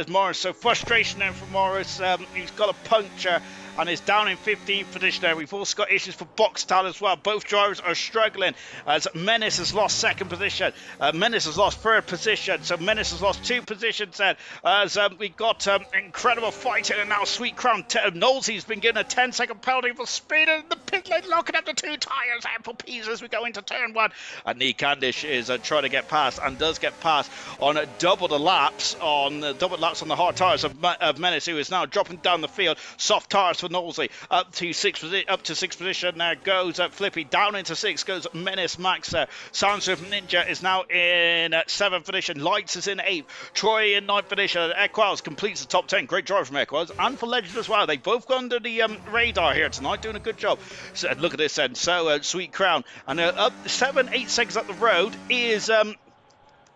Morris. So frustration there for Morris. He's got a puncture and is down in 15th position there. We've also got issues for Boxtel as well. Both drivers are struggling as Menace has lost 2nd position. Menace has lost 3rd position. So Menace has lost 2 positions then. As we've got incredible fighting, and now Sweet Crown. Knowlesy's been given a 10-second penalty for speed in the pit lane, locking up the 2 tyres out for Pisa as we go into turn 1. And Nee Candish is trying to get past, and does get past on double the laps on the hard tyres of Menace, who is now dropping down the field. Soft tyres for Knowlesy up to 6th position. There goes Flippy down into 6th. Goes Menace Max. Sam Swift Ninja is now in 7th position. Lights is in 8th. Troy in 9th position. Equals completes the top 10. Great drive from Equals and for Legend as well. They both got under the radar here tonight, doing a good job. So look at this then. So Sweet Crown, and up 7-8 seconds up the road is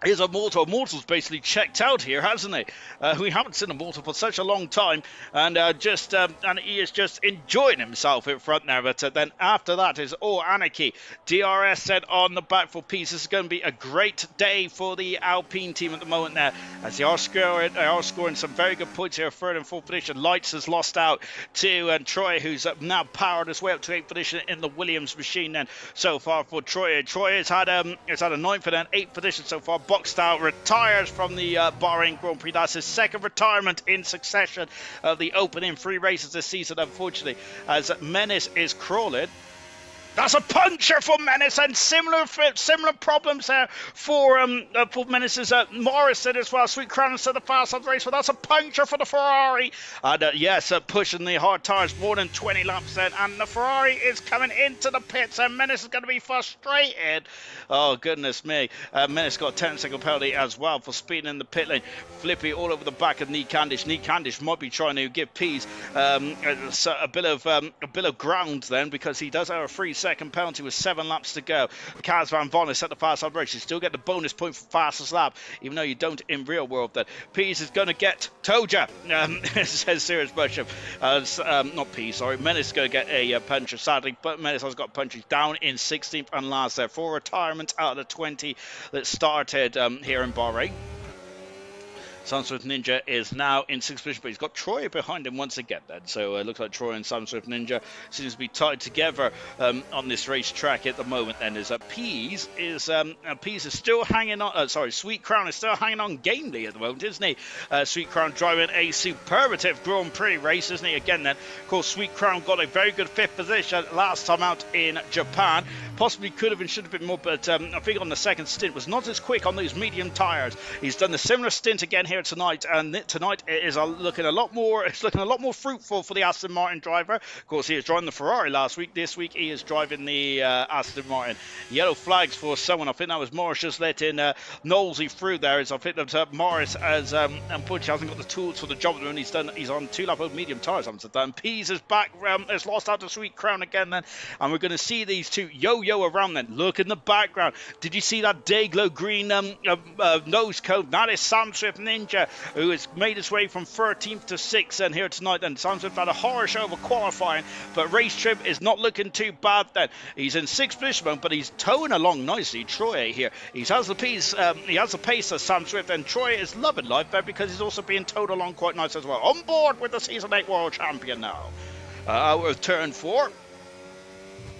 Here's Immortal. Immortal's basically checked out here, hasn't he? We haven't seen Immortal for such a long time, and and he is just enjoying himself in front there. But then after that is All Anarchy. DRS said on the back for Peace. This is going to be a great day for the Alpine team at the moment there, as they are scoring some very good points here. Third and fourth position. Lights has lost out to Troy, who's now powered his way up to eighth position in the Williams machine. Then so far for Troy. Troy has had a ninth and an eighth position so far. Boxed out, retires from the Bahrain Grand Prix. That's his second retirement in succession of the opening 3 races this season, unfortunately, as Menace is crawling. That's a puncher for Menace, and similar problems there for Menace's Morrison as well. Sweet Crown instead of the fast on the race, but that's a puncher for the Ferrari. And yes, pushing the hard tyres more than 20 laps then, and the Ferrari is coming into the pits, and Menace is going to be frustrated. Oh, goodness me. Menace got a 10-second penalty as well for speeding in the pit lane. Flippy all over the back of Nick Candish. Nick Candish might be trying to give Pease a bit of ground then, because he does have a 3-second penalty with 7 laps to go. Kaz Van Von is set the fast lap race. You still get the bonus point for fastest lap, even though you don't in real world. That Pease is going to get Toja, says Sirius Bishop. Not Pease, sorry. Menace is going to get a puncher, sadly, but Menace has got punches down in 16th and last there for retirement out of the 20 that started here in Bahrain. Sunswift Ninja is now in 6th position, but he's got Troy behind him once again then. So it looks like Troy and Sunswift Ninja seems to be tied together on this racetrack at the moment then. Is Pease is still hanging on, Sweet Crown is still hanging on gamely at the moment, isn't he? Sweet Crown driving a superlative Grand Prix race, isn't he? Again then, of course, Sweet Crown got a very good 5th position last time out in Japan. Possibly could have and should have been more, but I think on the second stint was not as quick on those medium tyres. He's done a similar stint again here tonight, and tonight it is looking a lot more fruitful for the Aston Martin driver. Of course, he was driving the Ferrari last week. This week he is driving the Aston Martin. Yellow flags for someone. I think that was Morris just letting Knowlesy through there. As I think that Morris has unfortunately hasn't got the tools for the job at the moment. He's on 2-lap old medium tyres. Pease is back. Has lost out to Sweet Crown again then, and we're going to see these two yo around then. Look in the background. Did you see that Dayglow green nose cone? That is Sam Swift Ninja, who has made his way from 13th to 6th and here tonight. And Sam Swift had a horror show of qualifying, but race trip is not looking too bad then. He's in 6th position, but he's towing along nicely. Troy here, he has the pace of Sam Swift, and Troy is loving life there because he's also being towed along quite nice as well. On board with the Season 8 World Champion now. Out of turn 4.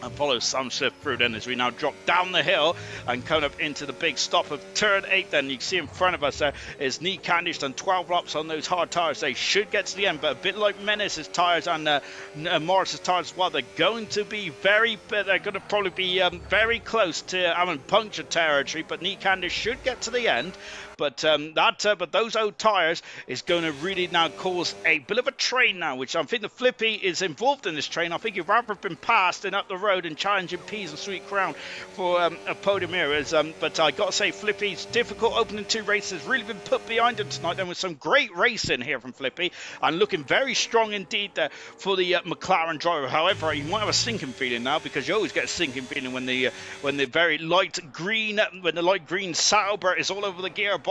And follows Sam Swift through then as we now drop down the hill and come up into the big stop of turn 8. Then you can see in front of us there is Nick Candish done 12 laps on those hard tyres. They should get to the end, but a bit like Menace's tyres and Morris's tyres as well, they're going to probably be very close to having puncture territory, but Nick Candish should get to the end. But those old tyres is going to really now cause a bit of a train now, which I think the Flippy is involved in this train. I think he'd rather have been passed and up the road and challenging Pease and Sweet Crown for a podium here. But I got to say, Flippy's difficult opening 2 races really been put behind him tonight. There was some great racing here from Flippy and looking very strong indeed there for the McLaren driver. However, you might have a sinking feeling now, because you always get a sinking feeling when the light green Sauber is all over the gearbox.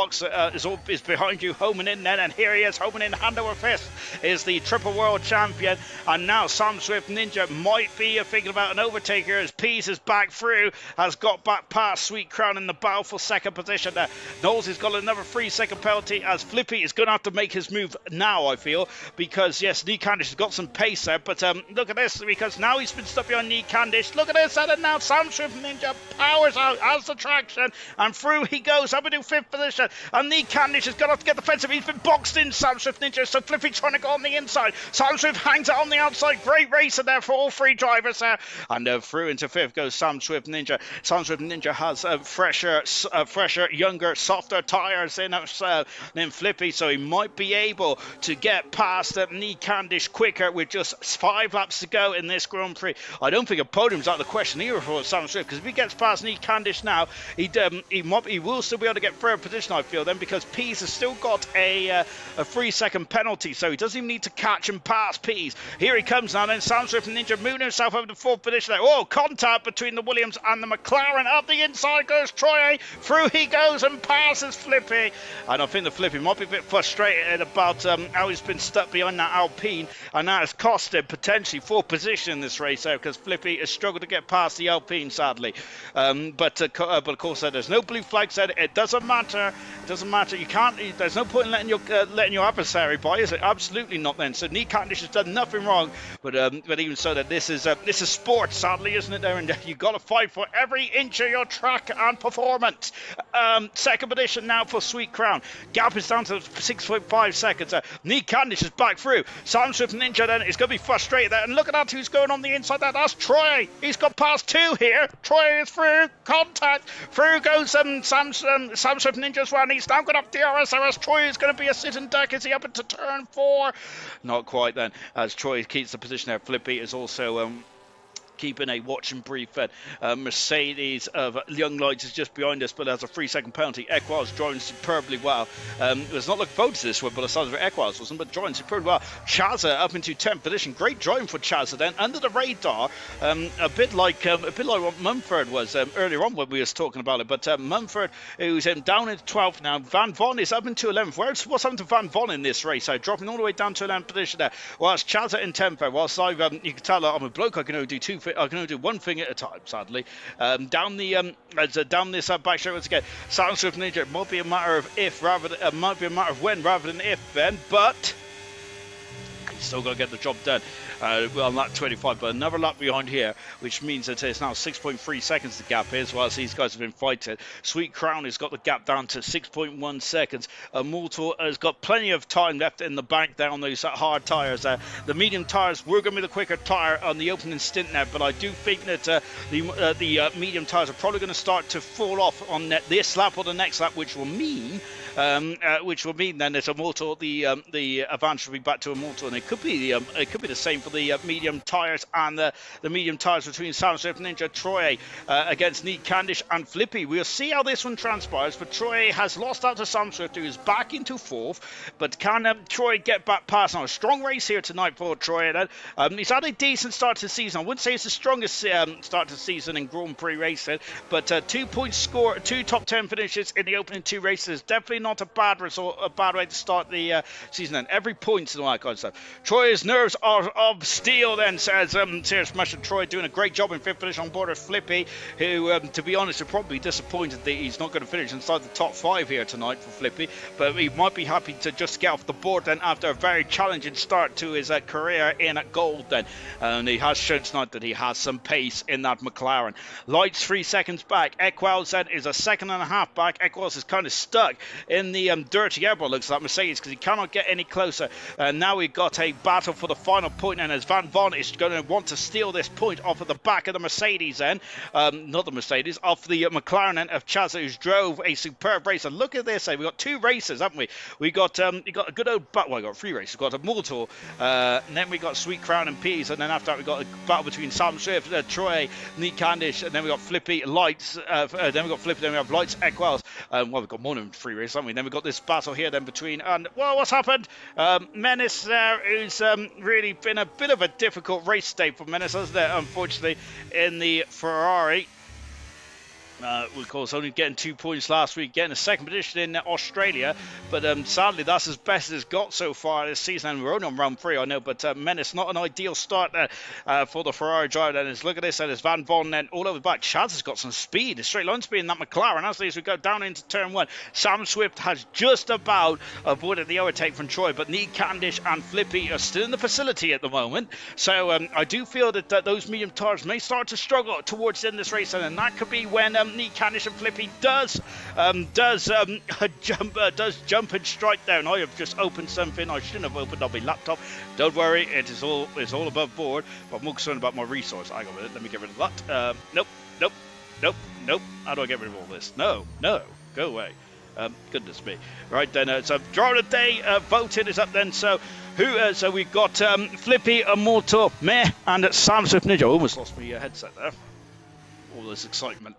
Is behind you, homing in then, and here he is, homing in hand over fist, is the triple world champion. And now Sam Swift Ninja might be thinking about an overtaker as Pease is back through, has got back past Sweet Crown in the battle for second position there. Knowles has got another 3-second penalty, as Flippy is going to have to make his move now, I feel, because yes, Nick Candish has got some pace there, but look at this, because now he's been stuck behind Nick Candish. Look at this, and now Sam Swift Ninja powers out, has the traction, and through he goes up into 5th position. And Nick Candish has got to have to get defensive. He's been boxed in, Sam Swift Ninja, so Flippy trying to go on the inside. Sam Swift hangs it on the outside. Great racer there for all 3 drivers there. And through into 5th goes Sam Swift Ninja. Sam Swift Ninja has fresher, younger, softer tyres than Flippy, so he might be able to get past Nick Candish quicker with just 5 laps to go in this Grand Prix. I don't think a podium's out of the question either for Sam Swift, because if he gets past Nick Candish now, he will still be able to get third position, I feel then, because Pease has still got a 3-second penalty, so he doesn't even need to catch and pass Pease. Here he comes now then, Sam Swift Ninja moving himself over to 4th position there. Oh, contact between the Williams and the McLaren up the inside goes Troy. Through he goes and passes Flippy. And I think the Flippy might be a bit frustrated about how he's been stuck behind that Alpine, and that has cost him potentially 4th position in this race because Flippy has struggled to get past the Alpine, sadly. But of course, there's no blue flag said. It doesn't matter. It doesn't matter. You can't. There's no point in letting your adversary by, is it? Absolutely not. Then. So Nick Cavendish has done nothing wrong. But even so, that this is sport, sadly, isn't it? There, and you've got to fight for every inch of your track and performance. Second position now for Sweet Crown. Gap is down to 6.5 seconds. Nick Cavendish is back through. Sam Swift Ninja then is going to be frustrated there. And look at that, who's going on the inside there. That's Troy. He's got past 2 here. Troy is through. Contact. Through goes Sam Swift Ninja as well. And he's now got up DRS. As Troy is going to be a sitting duck. Is he up into turn 4? Not quite then. As Troy keeps the position there. Flippy is also keeping a watch and brief. Mercedes of Young Lights is just behind us, but has a 3-second penalty. Equals driving superbly well. It's not looking forward to this one, but it sounds like Equals wasn't, but driving superbly well. Chazza up into 10th position. Great driving for Chazza then, under the radar. A bit like what Mumford was earlier on when we was talking about it. But Mumford, who's down into 12th now. Van Von is up into 11th. What's happened to Van Von in this race? Dropping all the way down to 11th position there. Whilst Chazza in 10th there. Whilst you can tell I'm a bloke, I can only do I can only do one thing at a time, sadly. Down this back straight once again. Sam Swift Ninja, might be a matter of if rather than might be a matter of when rather than if, Ben, but he's still got to get the job done. Well, on lap 25, but another lap behind here, which means that it's now 6.3 seconds the gap is, whilst these guys have been fighting. Sweet Crown has got the gap down to 6.1 seconds. Mortal has got plenty of time left in the bank there on those hard tyres. The medium tyres were going to be the quicker tyre on the opening stint now, but I do think that the medium tyres are probably going to start to fall off on this lap or the next lap, which will mean then there's a Mortal. The advantage will be back to a Mortal, and it could be the same for the medium tyres and the medium tyres between Sam Swift Ninja Troy against Nick Cavendish and Flippy. We'll see how this one transpires, but Troy has lost out to Sam Swift, who is back into 4th, but can Troy get back past? Now, a strong race here tonight for Troy. He's had a decent start to the season. I wouldn't say it's the strongest start to the season in Grand Prix racing, but 2 points score, 2 top 10 finishes in the opening 2 races. Definitely not a bad result, a bad way to start the season, and every point and all that kind of stuff. Troy's nerves are of steel then, says Serious Mush. Troy doing a great job in 5th position on board of Flippy, who to be honest are probably disappointed that he's not going to finish inside the top 5 here tonight for Flippy, but he might be happy to just get off the board then after a very challenging start to his career in gold then, and he has shown tonight that he has some pace in that McLaren. Lights 3 seconds back. Equals then is a 1.5 seconds back. Equals is kind of stuck in the dirty air, looks like Mercedes, because he cannot get any closer. Now we've got a battle for the final point, and as Van Von is going to want to steal this point off of the back of the Mercedes then, not the Mercedes, off the McLaren then of Chazza, who's drove a superb race. And look at this, we've got 2 races, haven't we? We got a good old battle. We got 3 races. We've got a Mortal, and then we got Sweet Crown and Peas, and then after that we got a battle between Sam Swift, Troy, Nick Cavendish, and then we got Flippy, Lights, then we got Flippy, then we have Lights, Equals. Well, we've got more than 3 races, haven't we? Then we've got this battle here then between, and well, what's happened? Menace there, who's really been a bit of a difficult race day for Menace, hasn't it? Unfortunately, in the Ferrari. Of course, only getting 2 points last week, getting a 2nd position in Australia, but sadly that's as best as got so far this season, and we're only on round 3, I know, but Menace, not an ideal start for the Ferrari driver. And look at this, and it's Van Von then all over the back. Chaz has got some speed, a straight line speed in that McLaren, as we go down into turn 1. Sam Swift has just about avoided the overtake from Troy, but Nick Cavendish and Flippy are still in the facility at the moment, so I do feel that those medium tyres may start to struggle towards the end of this race, and that could be when Nick Cavendish and Flippy does jump and strike down. I have just opened something I shouldn't have opened on my laptop. Don't worry, it's all above board, but I'm more concerned about my resource. Hang on a minute, let me get rid of that. Nope. How do I get rid of all this? No, go away. Goodness me. Right then, so driver of the day voting is up then. So so we've got Flippy, Mortal, Meh, and Sam Swift Ninja. I almost lost my headset there. All this excitement.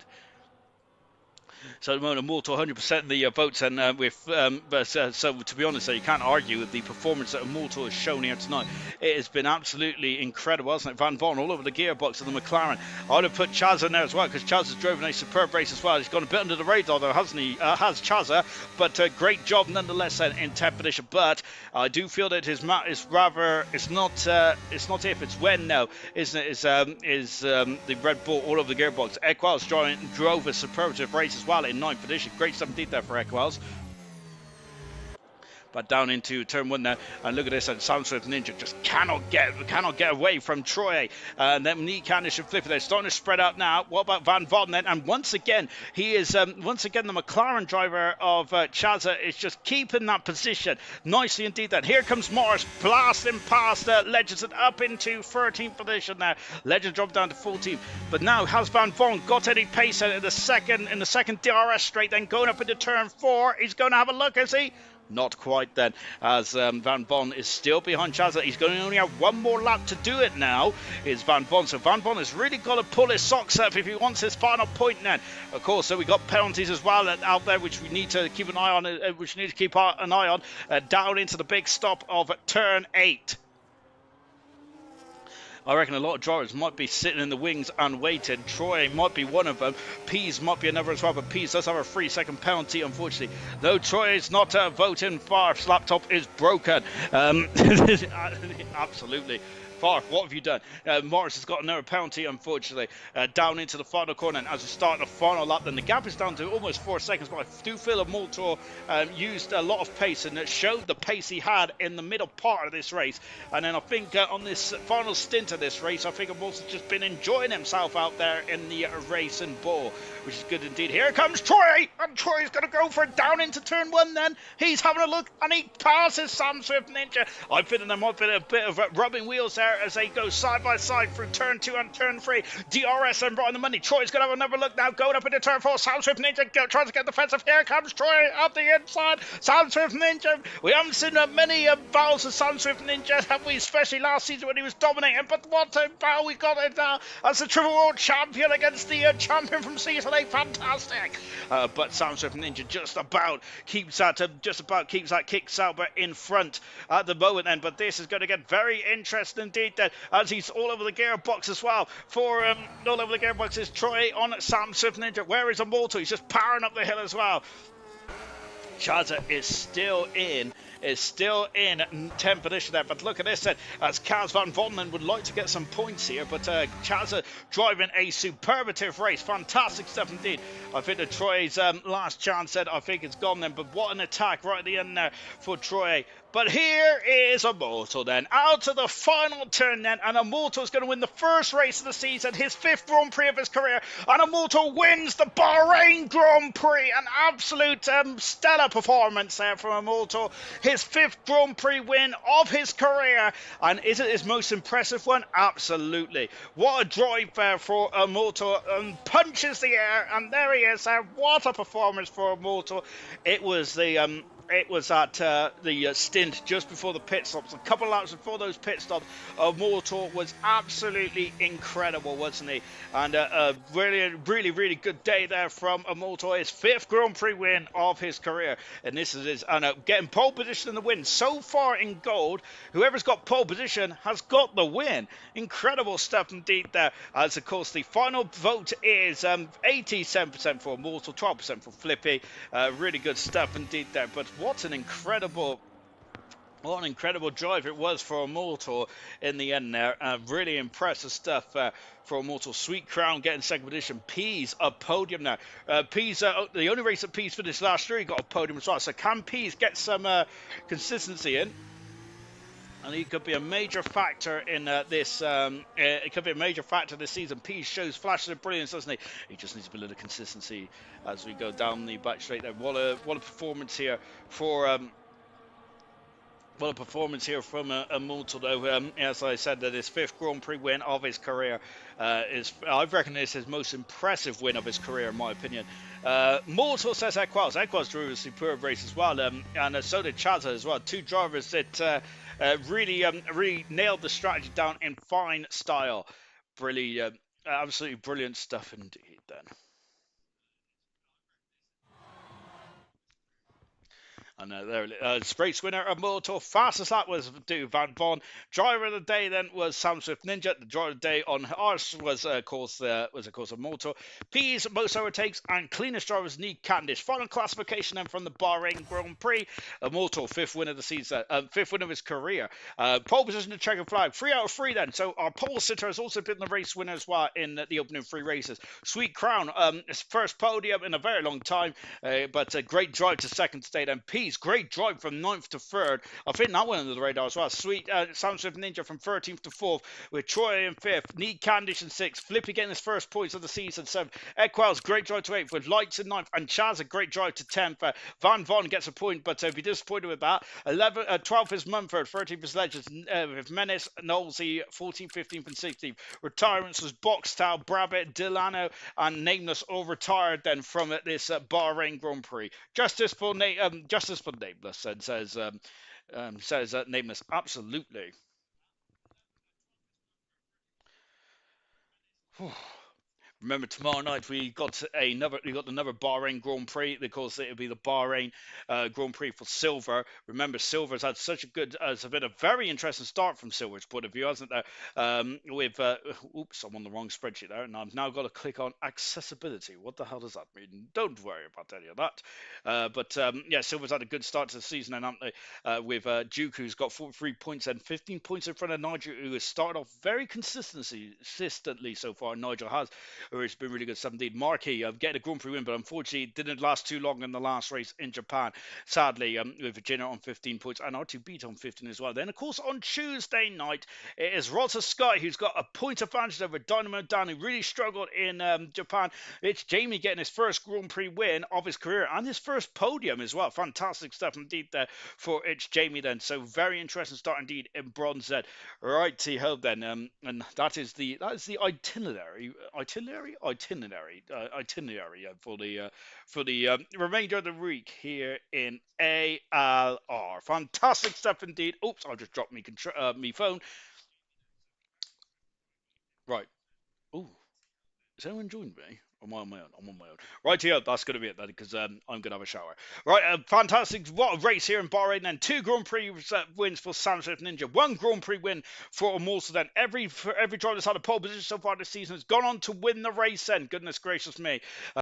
So at the moment, Immortal 100% the votes, and so to be honest, you can't argue with the performance that Immortal has shown here tonight. It has been absolutely incredible, hasn't it? Van Von all over the gearbox of the McLaren. I would have put Chaz in there as well, because Chaz has driven a superb race as well. He's gone a bit under the radar though, hasn't he? Has Chazza, but great job nonetheless in 10th position. But I do feel that his mat is rather, it's not if, it's when now, isn't it? The Red Bull all over the gearbox. Equals drove a superlative race as well in 9th position. Great stuff indeed there for Equals. But down into turn one now, and look at this, and Sam Swift Ninja just cannot get away from Troy, and then Nick Candish and Flipper, they're starting to spread out now. What about Van Voden then? And once again, he is the McLaren driver of Chazza is just keeping that position nicely indeed. Then here comes Morris blasting past Legends and up into 13th position now. Legends dropped down to 14th, but now has Van Voden got any pace in the second DRS straight? Then going up into turn 4, he's going to have a look, is he? Not quite then, as Van Bon is still behind Chazza. He's going to only have one more lap to do it now, is Van Bon. So Van Bon has really got to pull his socks up if he wants his final point then. Of course, so we got penalties as well out there, which we need to keep an eye on, down into the big stop of turn 8. I reckon a lot of drivers might be sitting in the wings and waiting. Troy might be one of them. Pease might be another as well, but Pease does have a 3-second penalty, unfortunately. Though Troy is not voting, Farf's laptop is broken. Absolutely. Farf, what have you done? Morris has got another penalty, unfortunately, down into the final corner. And as we start the final lap, then the gap is down to almost 4 seconds. But I do feel that Moltor used a lot of pace, and it showed the pace he had in the middle part of this race. And then I think on this final stint of this race, I think Moltor's just been enjoying himself out there in the race and ball, which is good indeed. Here comes Troy, and Troy's going to go for it down into turn 1 then. He's having a look, and he passes Sam Swift Ninja. I think there might be a bit of rubbing wheels there as they go side by side through turn 2 and turn 3. DRS and right on the money. Troy's going to have another look now, going up into turn 4. Sam Swift Ninja tries to get defensive. Here comes Troy up the inside. Sam Swift Ninja. We haven't seen many battles of Sam Swift Ninja, have we? Especially last season when he was dominating. But what a battle we got it now as the Triple World Champion against the champion from Season 8. Fantastic. But Sam Swift Ninja just about keeps that Kick Sauber in front at the moment then. But this is going to get very interesting indeed then, as he's all over the gearbox as well. For all over the gearbox is Troy on Sam Swift Ninja. Where is Immortal? He's just powering up the hill as well. Chazza is still in 10th position there, but look at this then, as Kaz Van Vonden would like to get some points here, but Chazza driving a superlative race. Fantastic stuff indeed. I think that Troy's last chance then, I think it's gone then, but what an attack right at the end there for Troy. But here is Immortal then, out to the final turn then, and Immortal is going to win the first race of the season, his 5th Grand Prix of his career, and Immortal wins the Bahrain Grand Prix. An absolute stellar performance there from Immortal, his 5th Grand Prix win of his career, and is it his most impressive one? Absolutely. What a drive there for Immortal, punches the air, and there he is there. What a performance for Immortal. It was at the stint just before the pit stops. A couple of laps before those pit stops, Immortal was absolutely incredible, wasn't he? And a really good day there from Immortal. His 5th Grand Prix win of his career. And this is his, getting pole position in the win. So far in gold, whoever's got pole position has got the win. Incredible stuff indeed there. As of course, the final vote is 87% for Immortal, 12% for Flippy. Really good stuff indeed there. But what an incredible drive it was for Immortal in the end there. Really impressive stuff for Immortal. Sweet Crown getting 2nd position. Pease a podium now. Pease, the only race that Pease finished last year, he got a podium as well. So can Pease get some consistency in? And he could be a major factor in this. It could be a major factor this season. Pease shows flashes of brilliance, doesn't he? He just needs a bit of consistency as we go down the back straight there. What a performance here for. What a performance here from Immortal, though. As I said, that his 5th Grand Prix win of his career I reckon it's his most impressive win of his career, in my opinion. Mortal says Equals. Equals drew a superb race as well, and so did Chazza as well. Two drivers that really nailed the strategy down in fine style. Absolutely brilliant stuff indeed then. And there, race winner of Moto. Fastest lap was to Van Von. Driver of the day then was Sam Swift Ninja. The driver of the day on ours was of course a Moto. P's most overtakes and cleanest driver was Nick Candish. Final classification then from the Bahrain Grand Prix. A Moto, fifth win of the season, fifth win of his career. Pole position to checkered flag. 3 out of 3 then. So our pole sitter has also been the race winner as well in the opening 3 races. Sweet Crown, his first podium in a very long time, but a great drive to second state. And P's great drive from ninth to third. I think that went under the radar as well. Sweet Sam Swift Ninja from 13th to 4th, with Troy in 5th, Need Candish in 6th, Flippy getting his first points of the season 7th, Equels great drive to 8th, with Lights in 9th, and Chaz a great drive to 10th. Van Von gets a point, but if you're disappointed with that, 12th is Mumford, 13th is Legends, with Menace, Knowlesy, 14th, 15th, and 16th. Retirements was Boxtel, Brabbit, Delano, and Nameless all retired then from this Bahrain Grand Prix. Justice for Nameless, and says Nameless, absolutely. Remember, tomorrow night we got another Bahrain Grand Prix because it'll be the Bahrain Grand Prix for Silver. Remember, Silver's had such a good, it's been a very interesting start from Silver's point of view, hasn't there? With oops, I'm on the wrong spreadsheet there, and I've now got to click on accessibility. What the hell does that mean? Don't worry about any of that. But yeah, Silver's had a good start to the season, and with Duke, who's got 43 points and 15 points in front of Nigel, who has started off very consistently so far. Nigel has, who has been really good. 17. Marquis getting a Grand Prix win, but unfortunately it didn't last too long in the last race in Japan. Sadly, with Virginia on 15 points and R2 on 15 as well. Then, of course, on Tuesday night, it is Rotta Sky who's got a point advantage over Dynamo Dan, who really struggled in Japan. It's Jamie getting his first Grand Prix win of his career and his first podium as well. Fantastic stuff indeed there for It's Jamie then. So very interesting start indeed in Bronze Z. Righty ho then, and that is the itinerary for the remainder of the week here in ALR. Fantastic stuff indeed. Oops, I just dropped me phone. Right. Ooh, is anyone joined me? Or am I on my own? I'm on my own. Right here, that's going to be it then, because I'm going to have a shower. Right, fantastic. What a race here in Bahrain then. 2 Grand Prix wins for Sam Swift Ninja. 1 Grand Prix win for Amorsa then. Every driver that's had a pole position so far this season has gone on to win the race then. Goodness gracious me.